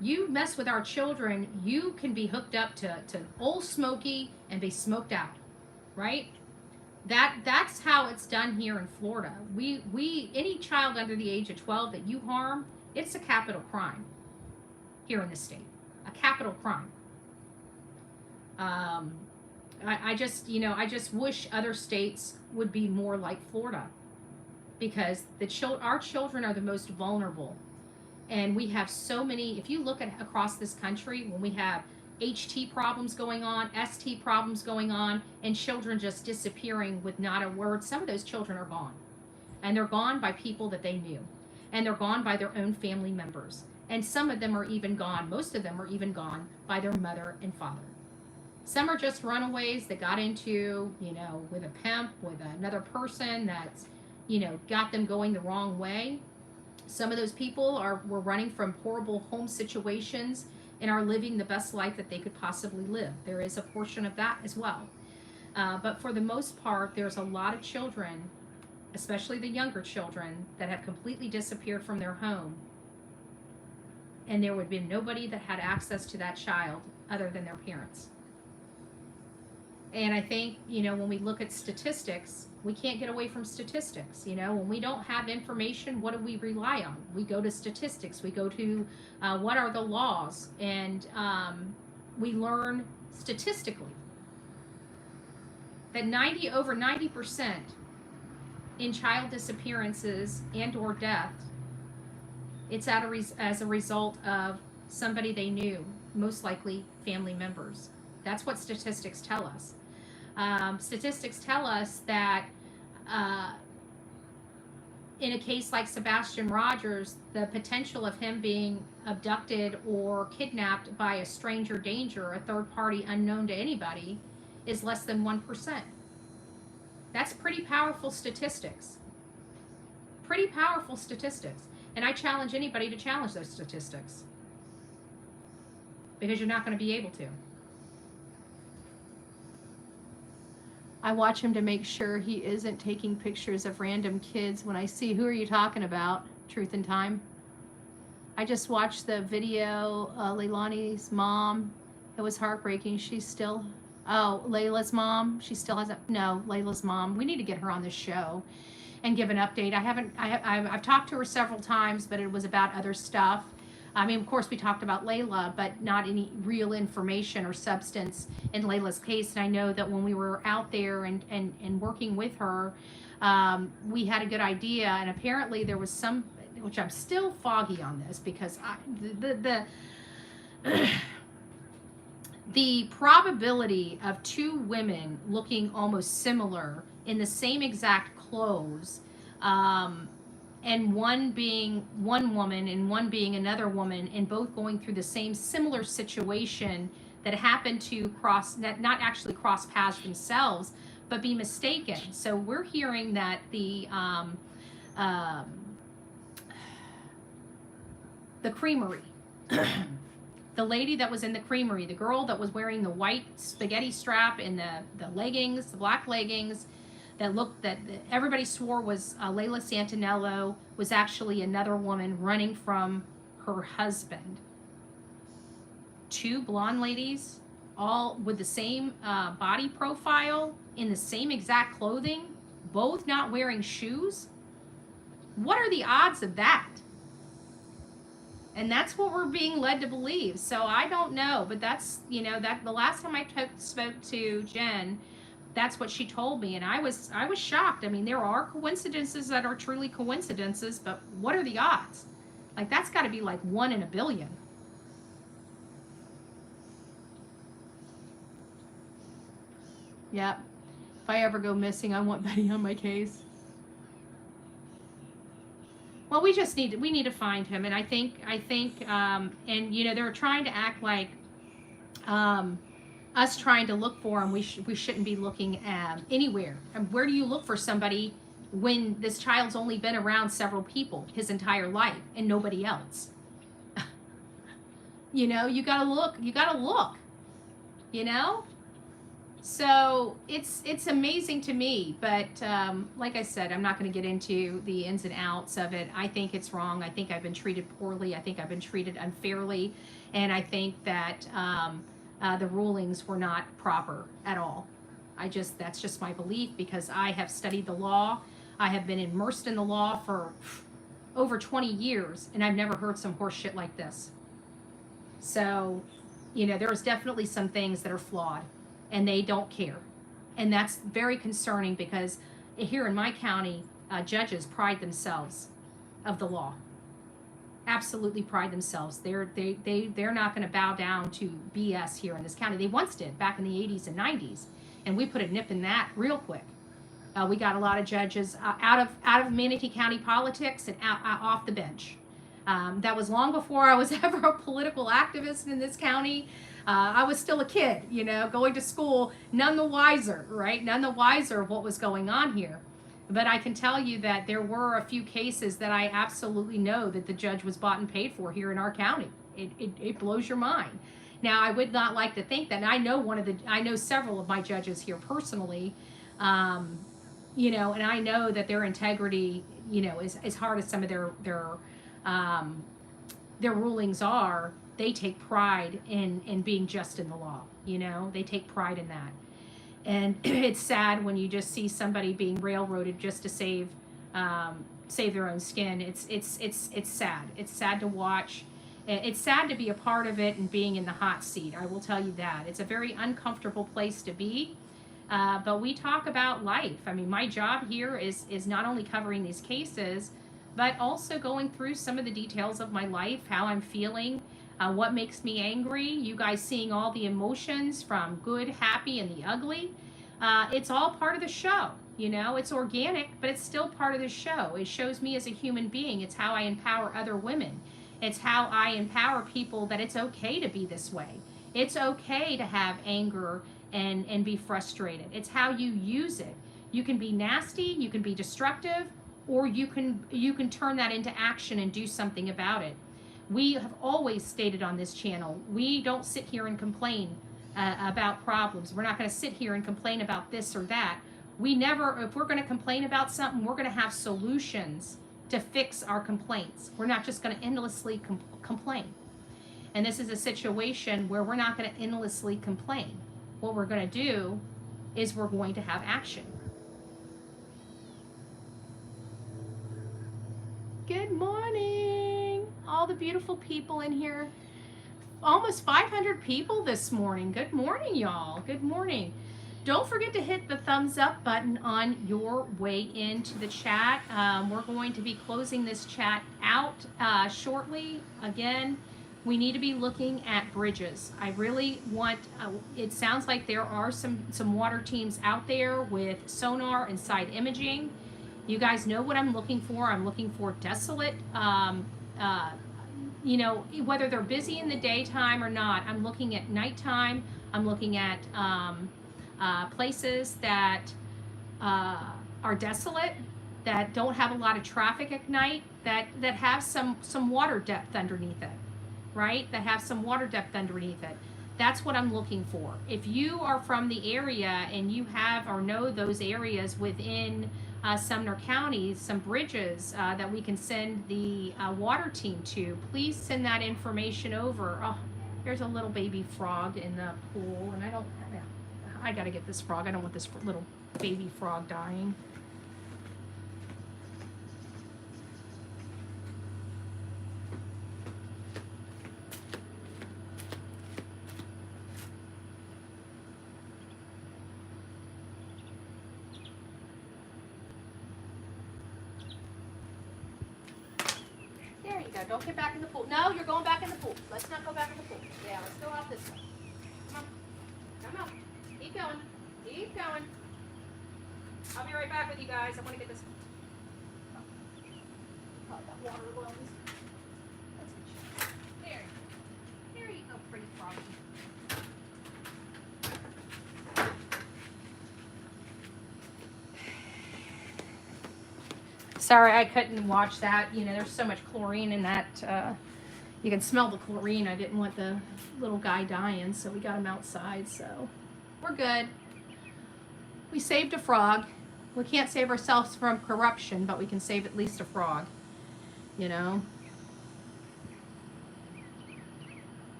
you mess with our children, you can be hooked up to Old Smoky and be smoked out, right? That's how it's done here in Florida. We any child under the age of 12 that you harm, it's a capital crime here in the state. A capital crime. I just wish other states would be more like Florida, because our children are the most vulnerable, and we have so many. If you look across this country, when we have HT problems going on, ST problems going on, and children just disappearing with not a word, some of those children are gone, and they're gone by people that they knew, and they're gone by their own family members, and some of them are even gone. Most of them are even gone by their mother and father. Some are just runaways that got into, you know, with a pimp, with another person that's, you know, got them going the wrong way. Some of those people were running from horrible home situations and are living the best life that they could possibly live. There is a portion of that as well. But for the most part, there's a lot of children, especially the younger children, that have completely disappeared from their home. And there would be nobody that had access to that child other than their parents. And I think, you know, when we look at statistics, we can't get away from statistics. You know, when we don't have information, what do we rely on? We go to statistics. We go to what are the laws, and we learn statistically that over 90% in child disappearances and or death, it's as a result of somebody they knew, most likely family members. That's what statistics tell us. Statistics tell us that in a case like Sebastian Rogers, the potential of him being abducted or kidnapped by a stranger danger, a third party unknown to anybody, is less than 1%. That's pretty powerful statistics. Pretty powerful statistics. And I challenge anybody to challenge those statistics, because you're not going to be able to. I watch him to make sure he isn't taking pictures of random kids when I see, who are you talking about? Truth in Time. I just watched the video, Leilani's mom. It was heartbreaking. She's still, oh, Layla's mom. She still hasn't, no, Layla's mom. We need to get her on this show and give an update. I've talked to her several times, but it was about other stuff. I mean, of course, we talked about Layla, but not any real information or substance in Layla's case. And I know that when we were out there and working with her, we had a good idea. And apparently there was some, which I'm still foggy on this, because the probability of two women looking almost similar in the same exact clothes, and one being one woman and one being another woman, and both going through the same similar situation that happened to not actually cross paths themselves, but be mistaken. So we're hearing that the creamery, the lady that was in the creamery, the girl that was wearing the white spaghetti strap and the leggings, the black leggings, that everybody swore was Layla Santinello, was actually another woman running from her husband. Two blonde ladies, all with the same body profile, in the same exact clothing, both not wearing shoes. What are the odds of that? And that's what we're being led to believe. So I don't know, but that's, you know, that the last time I spoke to Jen, that's what she told me, and I was shocked. I mean, there are coincidences that are truly coincidences, but what are the odds? Like, that's got to be like 1 in a billion. Yep. If I ever go missing, I want Betty on my case. Well, we need to find him, and I think, and you know, they're trying to act like, us trying to look for him, we shouldn't be looking anywhere. And where do you look for somebody when this child's only been around several people his entire life and nobody else? You know, you gotta look, you know? So it's amazing to me, but like I said, I'm not going to get into the ins and outs of it. I think it's wrong. I think I've been treated poorly. I think I've been treated unfairly, and I think that the rulings were not proper at all. That's just my belief, because I have studied the law. I have been immersed in the law for over 20 years, and I've never heard some horse shit like this. So, you know, there's definitely some things that are flawed, and they don't care. And that's very concerning, because here in my county, judges pride themselves of the law. Absolutely pride themselves. They're not going to bow down to BS here in this county. They once did back in the 80s and 90s, and we put a nip in that real quick. We got a lot of judges out of Manatee County politics and off the bench. That was long before I was ever a political activist in this county. I was still a kid, you know, going to school, none the wiser, right? None the wiser of what was going on here. But I can tell you that there were a few cases that I absolutely know that the judge was bought and paid for here in our county. It blows your mind. Now, I would not like to think that, and I know several of my judges here personally, you know, and I know that their integrity, you know, is as hard as some of their rulings are. They take pride in being just in the law. You know, they take pride in that. And it's sad when you just see somebody being railroaded just to save their own skin. It's sad. It's sad to watch. It's sad to be a part of it and being in the hot seat. I will tell you that. It's a very uncomfortable place to be. But we talk about life. I mean, my job here is not only covering these cases, but also going through some of the details of my life, how I'm feeling, what makes me angry. You guys seeing all the emotions from good, happy, and the ugly. It's all part of the show. You know, it's organic, but it's still part of the show. It shows me as a human being. It's how I empower other women. It's how I empower people that it's okay to be this way. It's okay to have anger and be frustrated. It's how you use it. You can be nasty, you can be destructive, or you can turn that into action and do something about it. We have always stated on this channel, we don't sit here and complain about problems. We're not going to sit here and complain about this or that. If we're going to complain about something, we're going to have solutions to fix our complaints. We're not just going to endlessly complain. And this is a situation where we're not going to endlessly complain. What we're going to do is we're going to have action. Good morning, all the beautiful people in here. Almost 500 people this morning. Good morning, y'all. Good morning. Don't forget to hit the thumbs up button on your way into the chat. We're going to be closing this chat out shortly. Again, we need to be looking at bridges. I really want, it sounds like there are some water teams out there with sonar and side imaging. You guys know what I'm looking for. I'm looking for desolate, you know, whether they're busy in the daytime or not. I'm looking at nighttime. I'm looking at places that are desolate, that don't have a lot of traffic at night, that have some water depth underneath it, right? That have some water depth underneath it. That's what I'm looking for. If you are from the area and you have or know those areas within Sumner County, some bridges that we can send the water team to, please send that information over. Oh, there's a little baby frog in the pool, and I gotta get this frog. I don't want this little baby frog dying. There you go. Don't get back in the pool. No, you're going back in the pool. Let's not go back in the pool. Yeah, let's go out this way. Come on. Come on. Keep going. Keep going. I'll be right back with you guys. I want to get this. Oh, that water lungs. There. There you go, pretty froggy. Sorry, I couldn't watch that. You know, there's so much chlorine in that. You can smell the chlorine. I didn't want the little guy dying, so we got him outside. So we're good. We saved a frog. We can't save ourselves from corruption, but we can save at least a frog. You know.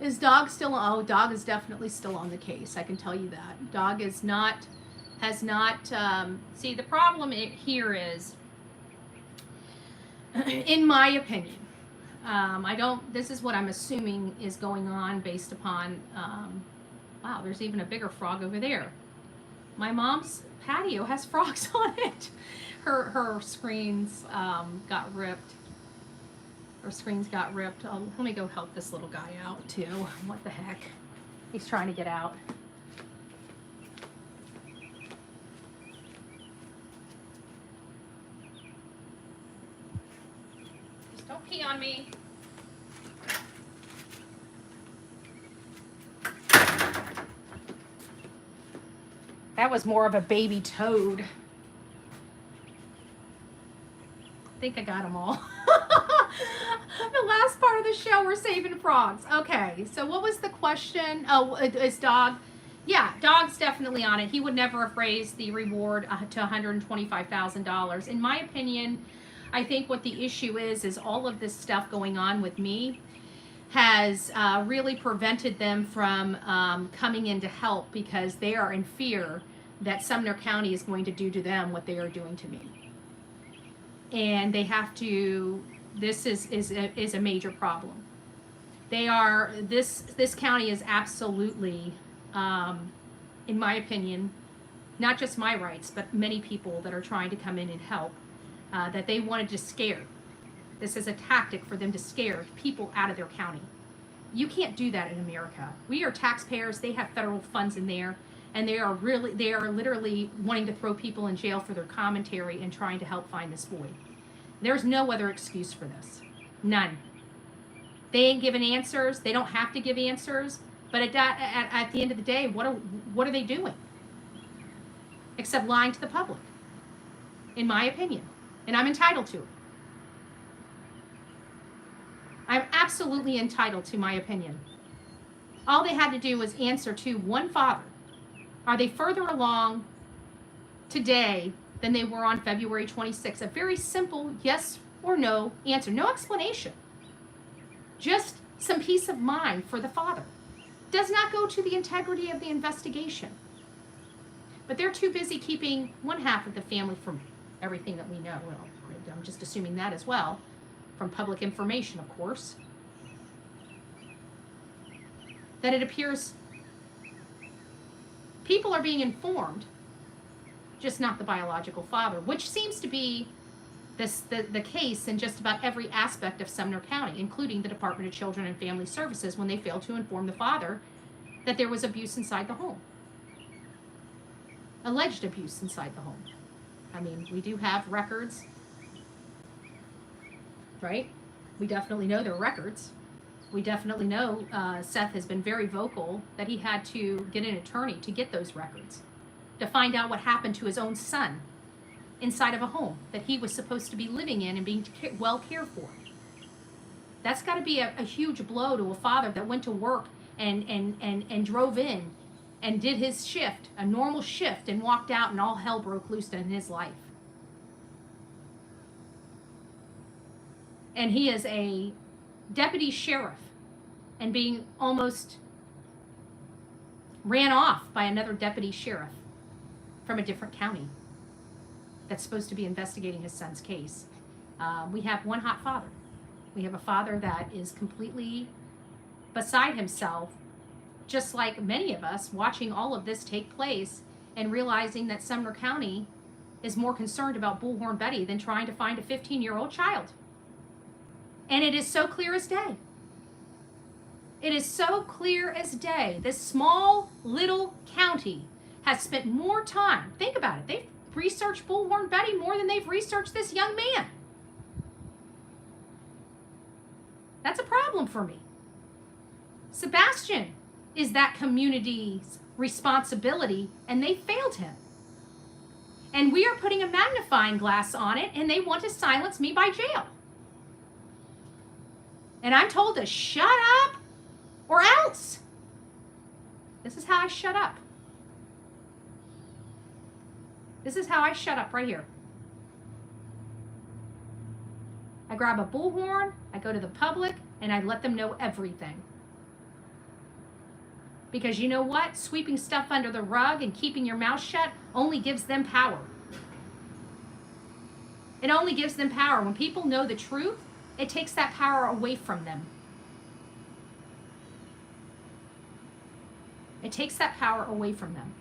Is dog still? Oh, dog is definitely still on the case. I can tell you that. Dog is not. Has not. See, the problem here is, in my opinion, I don't. This is what I'm assuming is going on based upon. Wow, there's even a bigger frog over there. My mom's patio has frogs on it. Her screens got ripped. Her screens got ripped. Oh, let me go help this little guy out too. What the heck? He's trying to get out. Don't pee on me. That was more of a baby toad. I think I got them all. The last part of the show, we're saving frogs. Okay, so what was the question? Oh, is dog? Yeah, dog's definitely on it. He would never have raised the reward to $125,000. In my opinion, I think what the issue is all of this stuff going on with me has really prevented them from coming in to help, because they are in fear that Sumner County is going to do to them what they are doing to me. And they have to, this is a major problem. They are, this county is absolutely, in my opinion, not just my rights, but many people that are trying to come in and help, that they wanted to scare. This is a tactic for them to scare people out of their county. You can't do that in America. We are taxpayers. They have federal funds in there, and they are literally wanting to throw people in jail for their commentary and trying to help find this boy. There's no other excuse for this. None. They ain't giving answers. They don't have to give answers. But at the end of the day, what are they doing? Except lying to the public, in my opinion. And I'm entitled to it. I'm absolutely entitled to my opinion. All they had to do was answer to one father. Are they further along today than they were on February 26th? A very simple yes or no answer. No explanation. Just some peace of mind for the father. Does not go to the integrity of the investigation. But they're too busy keeping one half of the family from everything that we know. Well, I'm just assuming that as well. From public information, of course. That it appears people are being informed, just not the biological father, which seems to be the case in just about every aspect of Sumner County, including the Department of Children and Family Services, when they failed to inform the father that there was abuse inside the home. Alleged abuse inside the home. I mean, we do have records, right? We definitely know there are records. We definitely know Seth has been very vocal that he had to get an attorney to get those records, to find out what happened to his own son inside of a home that he was supposed to be living in and being well cared for. That's got to be a huge blow to a father that went to work and drove in and did his shift, a normal shift, and walked out and all hell broke loose in his life. And he is a deputy sheriff and being almost ran off by another deputy sheriff from a different county that's supposed to be investigating his son's case. We have one hot father. We have a father that is completely beside himself, just like many of us, watching all of this take place and realizing that Sumner County is more concerned about Bullhorn Betty than trying to find a 15-year-old child. And it is so clear as day. It is so clear as day. This small little county has spent more time. Think about it. They've researched Bullhorn Betty more than they've researched this young man. That's a problem for me. Sebastian is that community's responsibility, and they failed him. And we are putting a magnifying glass on it, and they want to silence me by jail. And I'm told to shut up or else. This is how I shut up. This is how I shut up right here. I grab a bullhorn, I go to the public, and I let them know everything. Because you know what? Sweeping stuff under the rug and keeping your mouth shut only gives them power. It only gives them power. When people know the truth, it takes that power away from them. It takes that power away from them.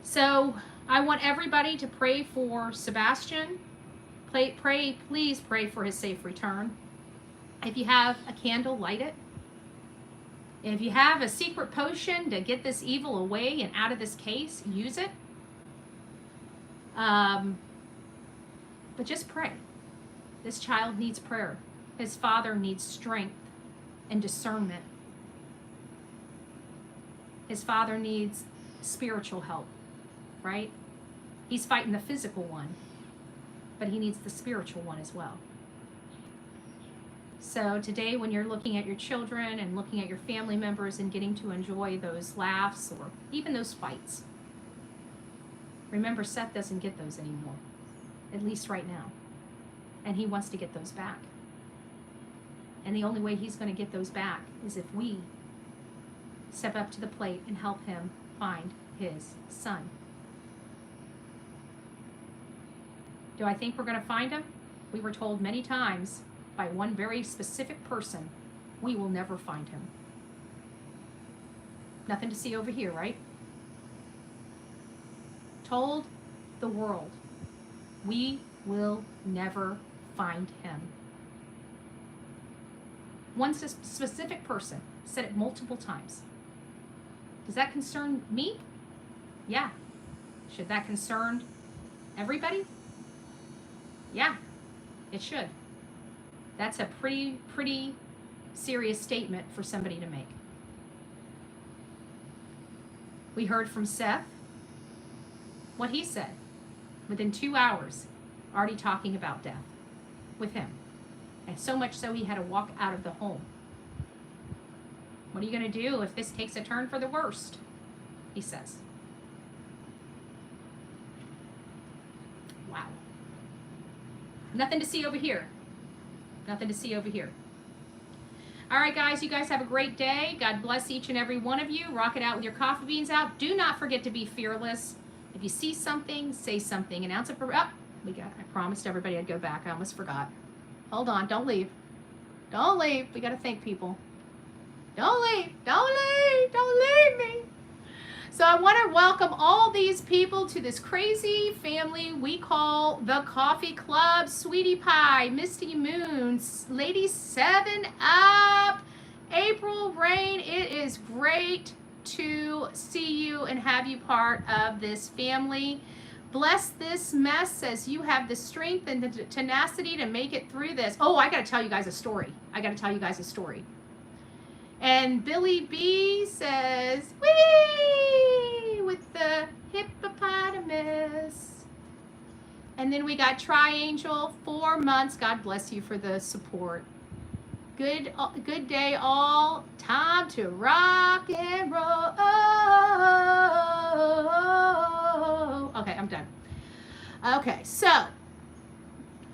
So I want everybody to pray for Sebastian. Please pray for his safe return. If you have a candle, light it. If you have a secret potion to get this evil away and out of this case, use it. But just pray. This child needs prayer. His father needs strength and discernment. His father needs spiritual help, right? He's fighting the physical one, but he needs the spiritual one as well. So today, when you're looking at your children and looking at your family members and getting to enjoy those laughs or even those fights, remember, Seth doesn't get those anymore, at least right now. And he wants to get those back. And the only way he's going to get those back is if we step up to the plate and help him find his son. Do I think we're going to find him? We were told many times by one very specific person, we will never find him. Nothing to see over here, right? Told the world, we will never find him. One specific person said it multiple times. Does that concern me? Yeah. Should that concern everybody? Yeah, it should. That's a pretty serious statement for somebody to make. We heard from Seth what he said. Within 2 hours, already talking about death with him. And so much so he had to walk out of the home. What are you going to do if this takes a turn for the worst? He says. Wow. Nothing to see over here. Nothing to see over here. All right, guys, you guys have a great day. God bless each and every one of you. Rock it out with your coffee beans out. Do not forget to be fearless. If you see something, say something. An ounce of... I promised everybody I'd go back. I almost forgot. Hold on. Don't leave. Don't leave. We got to thank people. Don't leave. Don't leave. Don't leave me. So I want to welcome all these people to this crazy family we call the Coffee Club. Sweetie Pie, Misty Moon, Lady 7 Up, April Rain. It is great to see you and have you part of this family. Bless this mess as you have the strength and the tenacity to make it through this. Oh, I got to tell you guys a story. And Billy B says, wee, with the hippopotamus. And then we got Triangel, 4 months. God bless you for the support. Good day all. Time to rock and roll. Okay, I'm done. Okay, so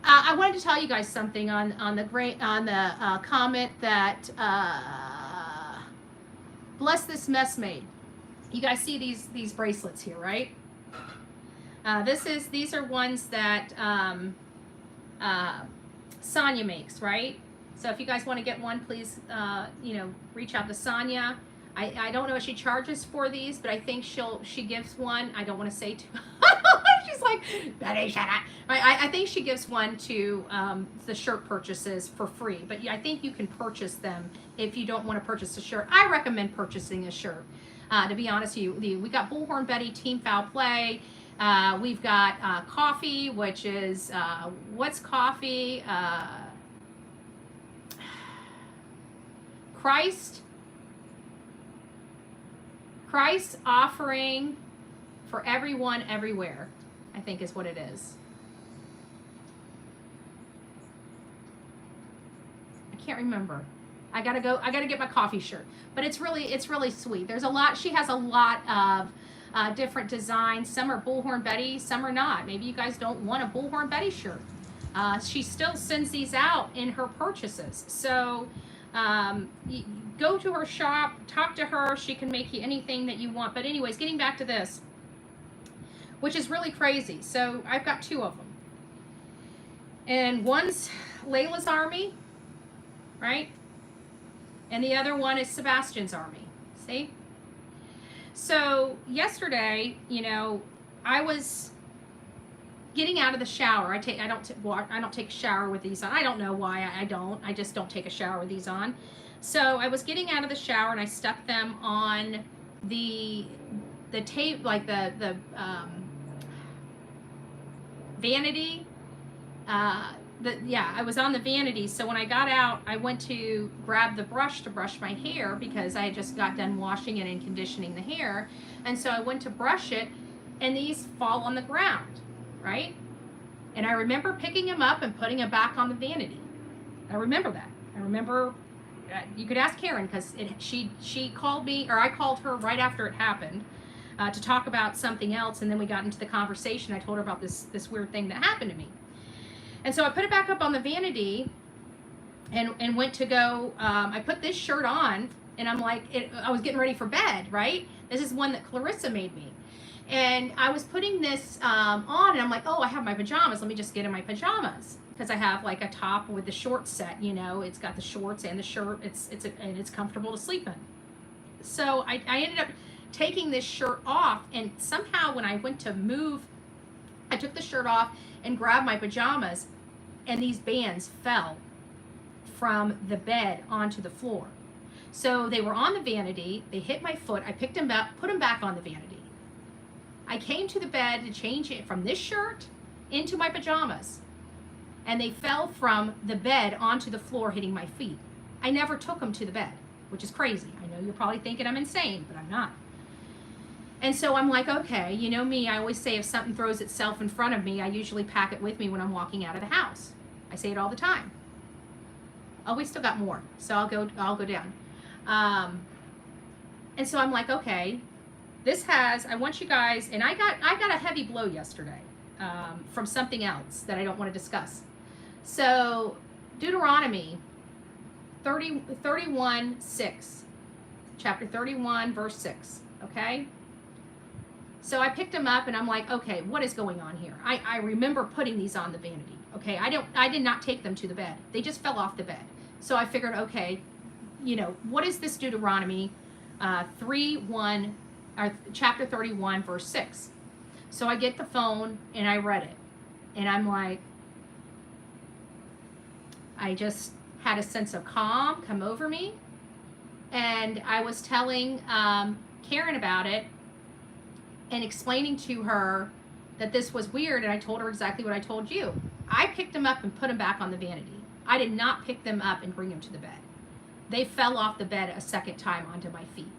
I wanted to tell you guys something on the comment that Bless This Mess made. You guys see these bracelets here, right? These are ones that Sonia makes, right? So if you guys want to get one, please, reach out to Sonia. I don't know if she charges for these, but I think she gives one. I don't want to say too. She's like, Betty, shut up. I think she gives one to the shirt purchases for free, but I think you can purchase them if you don't want to purchase a shirt. I recommend purchasing a shirt. To be honest with you, we got Bullhorn Betty, Team Foul Play. We've got coffee, which is, what's coffee? Christ offering for everyone, everywhere, I think is what it is. I can't remember. I gotta get my coffee shirt, but it's really sweet. There's a lot. She has a lot of different designs. Some are Bullhorn Betty, some are not. Maybe you guys don't want a Bullhorn Betty shirt. She still sends these out in her purchases. So go to her shop, talk to her. She can make you anything that you want. But anyways, getting back to this, which is really crazy. So I've got 2 of them. And one's Layla's army, right? And the other one is Sebastian's army. See? So yesterday, I was getting out of the shower. I don't take a shower with these on. I don't know why I don't. I just don't take a shower with these on. So I was getting out of the shower and I stuck them on the tape, like the vanity I was on the vanity. So when I got out, I went to grab the brush to brush my hair because I had just got done washing it and conditioning the hair. And so I went to brush it, and these fall on the ground, right? And I remember picking them up and putting them back on the vanity. I remember that. I remember, you could ask Karen, because she called me, or I called her right after it happened to talk about something else, and then we got into the conversation. I told her about this weird thing that happened to me. And so I put it back up on the vanity and went to go, I put this shirt on, and I'm like, I was getting ready for bed, right? This is one that Clarissa made me. And I was putting this on, and I'm like, oh, I have my pajamas. Let me just get in my pajamas. Because I have like a top with the short set, you know, it's got the shorts and the shirt. And it's comfortable to sleep in. So I ended up taking this shirt off, and somehow when I went to move, I took the shirt off and grabbed my pajamas, and these bands fell from the bed onto the floor. So they were on the vanity, they hit my foot, I picked them up, put them back on the vanity. I came to the bed to change it from this shirt into my pajamas, and they fell from the bed onto the floor, hitting my feet. I never took them to the bed, which is crazy. I know you're probably thinking I'm insane, but I'm not. And so I'm like, okay, you know me, I always say if something throws itself in front of me, I usually pack it with me when I'm walking out of the house. I say it all the time. Oh, we still got more, so I'll go down. And so I'm like, okay, I want you guys, and I got a heavy blow yesterday from something else that I don't want to discuss. So Deuteronomy 31:6, chapter 31, verse 6, okay? So I picked them up, and I'm like, okay, what is going on here? I remember putting these on the vanity, okay? I did not take them to the bed. They just fell off the bed. So I figured, okay, you know, what is this Deuteronomy 3:1, or chapter 31, verse 6? So I get the phone, and I read it, and I'm like, I just had a sense of calm come over me, and I was telling Karen about it and explaining to her that this was weird, and I told her exactly what I told you. I picked them up and put them back on the vanity. I did not pick them up and bring them to the bed. They fell off the bed a second time onto my feet.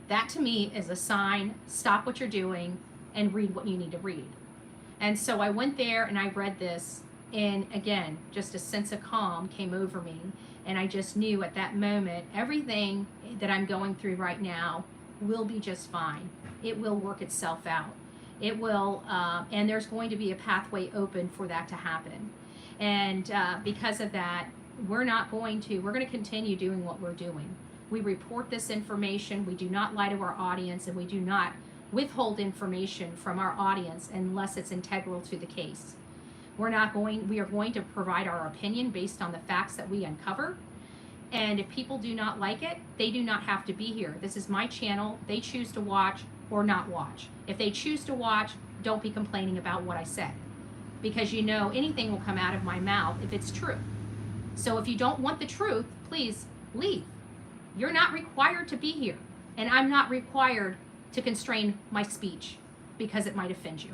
That to me is a sign, stop what you're doing and read what you need to read. And so I went there and I read this, and again, just a sense of calm came over me, and I just knew at that moment, everything that I'm going through right now will be just fine. It will work itself out. It will, and there's going to be a pathway open for that to happen. And because of that, we're going to continue doing what we're doing. We report this information. We do not lie to our audience, and we do not withhold information from our audience unless it's integral to the case. We are going to provide our opinion based on the facts that we uncover. And if people do not like it, they do not have to be here. This is my channel. They choose to watch or not watch. If they choose to watch, don't be complaining about what I said, because you know anything will come out of my mouth if it's true. So if you don't want the truth, please leave. You're not required to be here, and I'm not required to constrain my speech because it might offend you.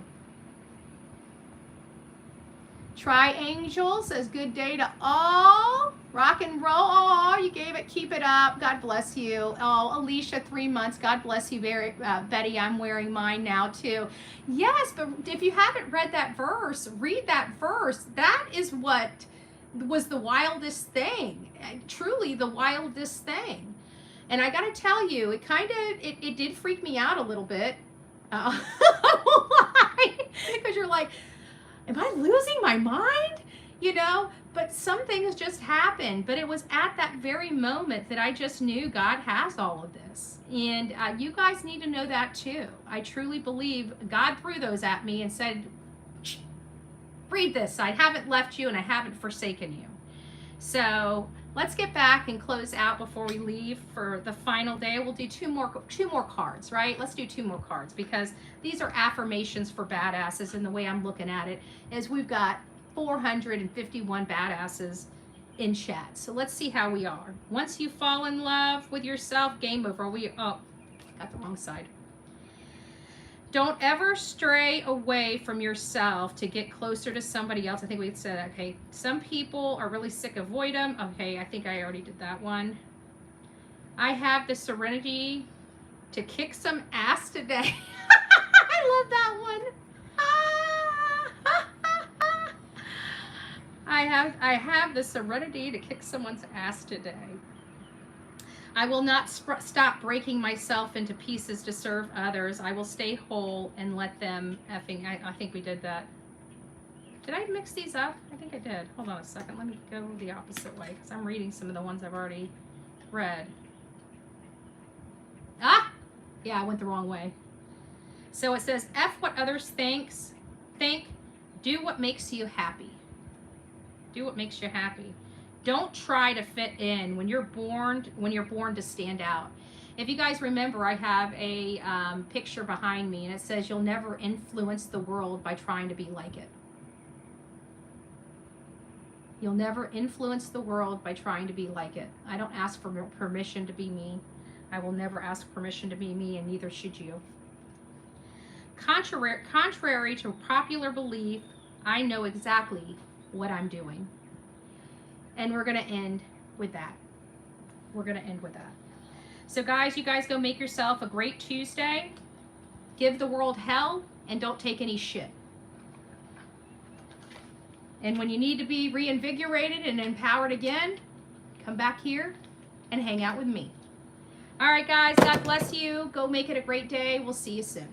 Triangel says, good day to all. Rock and roll. Oh, you gave it. Keep it up. God bless you. Oh, Alicia, 3 months. God bless you, Betty. I'm wearing mine now too. Yes, but if you haven't read that verse, read that verse. That is what was the wildest thing. Truly the wildest thing. And I got to tell you, it did freak me out a little bit. Because you're like, am I losing my mind? You know, but some things just happened. But it was at that very moment that I just knew God has all of this. And you guys need to know that too. I truly believe God threw those at me and said, read this. I haven't left you and I haven't forsaken you. So let's get back and close out before we leave for the final day. We'll do two more cards, right? Let's do 2 more cards, because these are affirmations for badasses, and the way I'm looking at it is we've got 451 badasses in chat. So let's see how we are. Once you fall in love with yourself, game over. Got the wrong side. Don't ever stray away from yourself to get closer to somebody else. I think we said that. Okay, some people are really sick, avoid them. Okay, I think I already did that one. I have the serenity to kick some ass today. I love that one. I have the serenity to kick someone's ass today. I will not stop breaking myself into pieces to serve others. I will stay whole and let them effing. I think we did that. Did I mix these up? I think I did. Hold on a second. Let me go the opposite way because I'm reading some of the ones I've already read. Ah! Yeah, I went the wrong way. So it says, F what others think. Do what makes you happy. Do what makes you happy. Don't try to fit in when you're born to stand out. If you guys remember, I have a picture behind me and it says you'll never influence the world by trying to be like it. You'll never influence the world by trying to be like it. I don't ask for permission to be me. I will never ask permission to be me, and neither should you. Contrary to popular belief, I know exactly what I'm doing. And we're going to end with that. We're going to end with that. So guys, you guys go make yourself a great Tuesday. Give the world hell and don't take any shit. And when you need to be reinvigorated and empowered again, come back here and hang out with me. All right, guys, God bless you. Go make it a great day. We'll see you soon.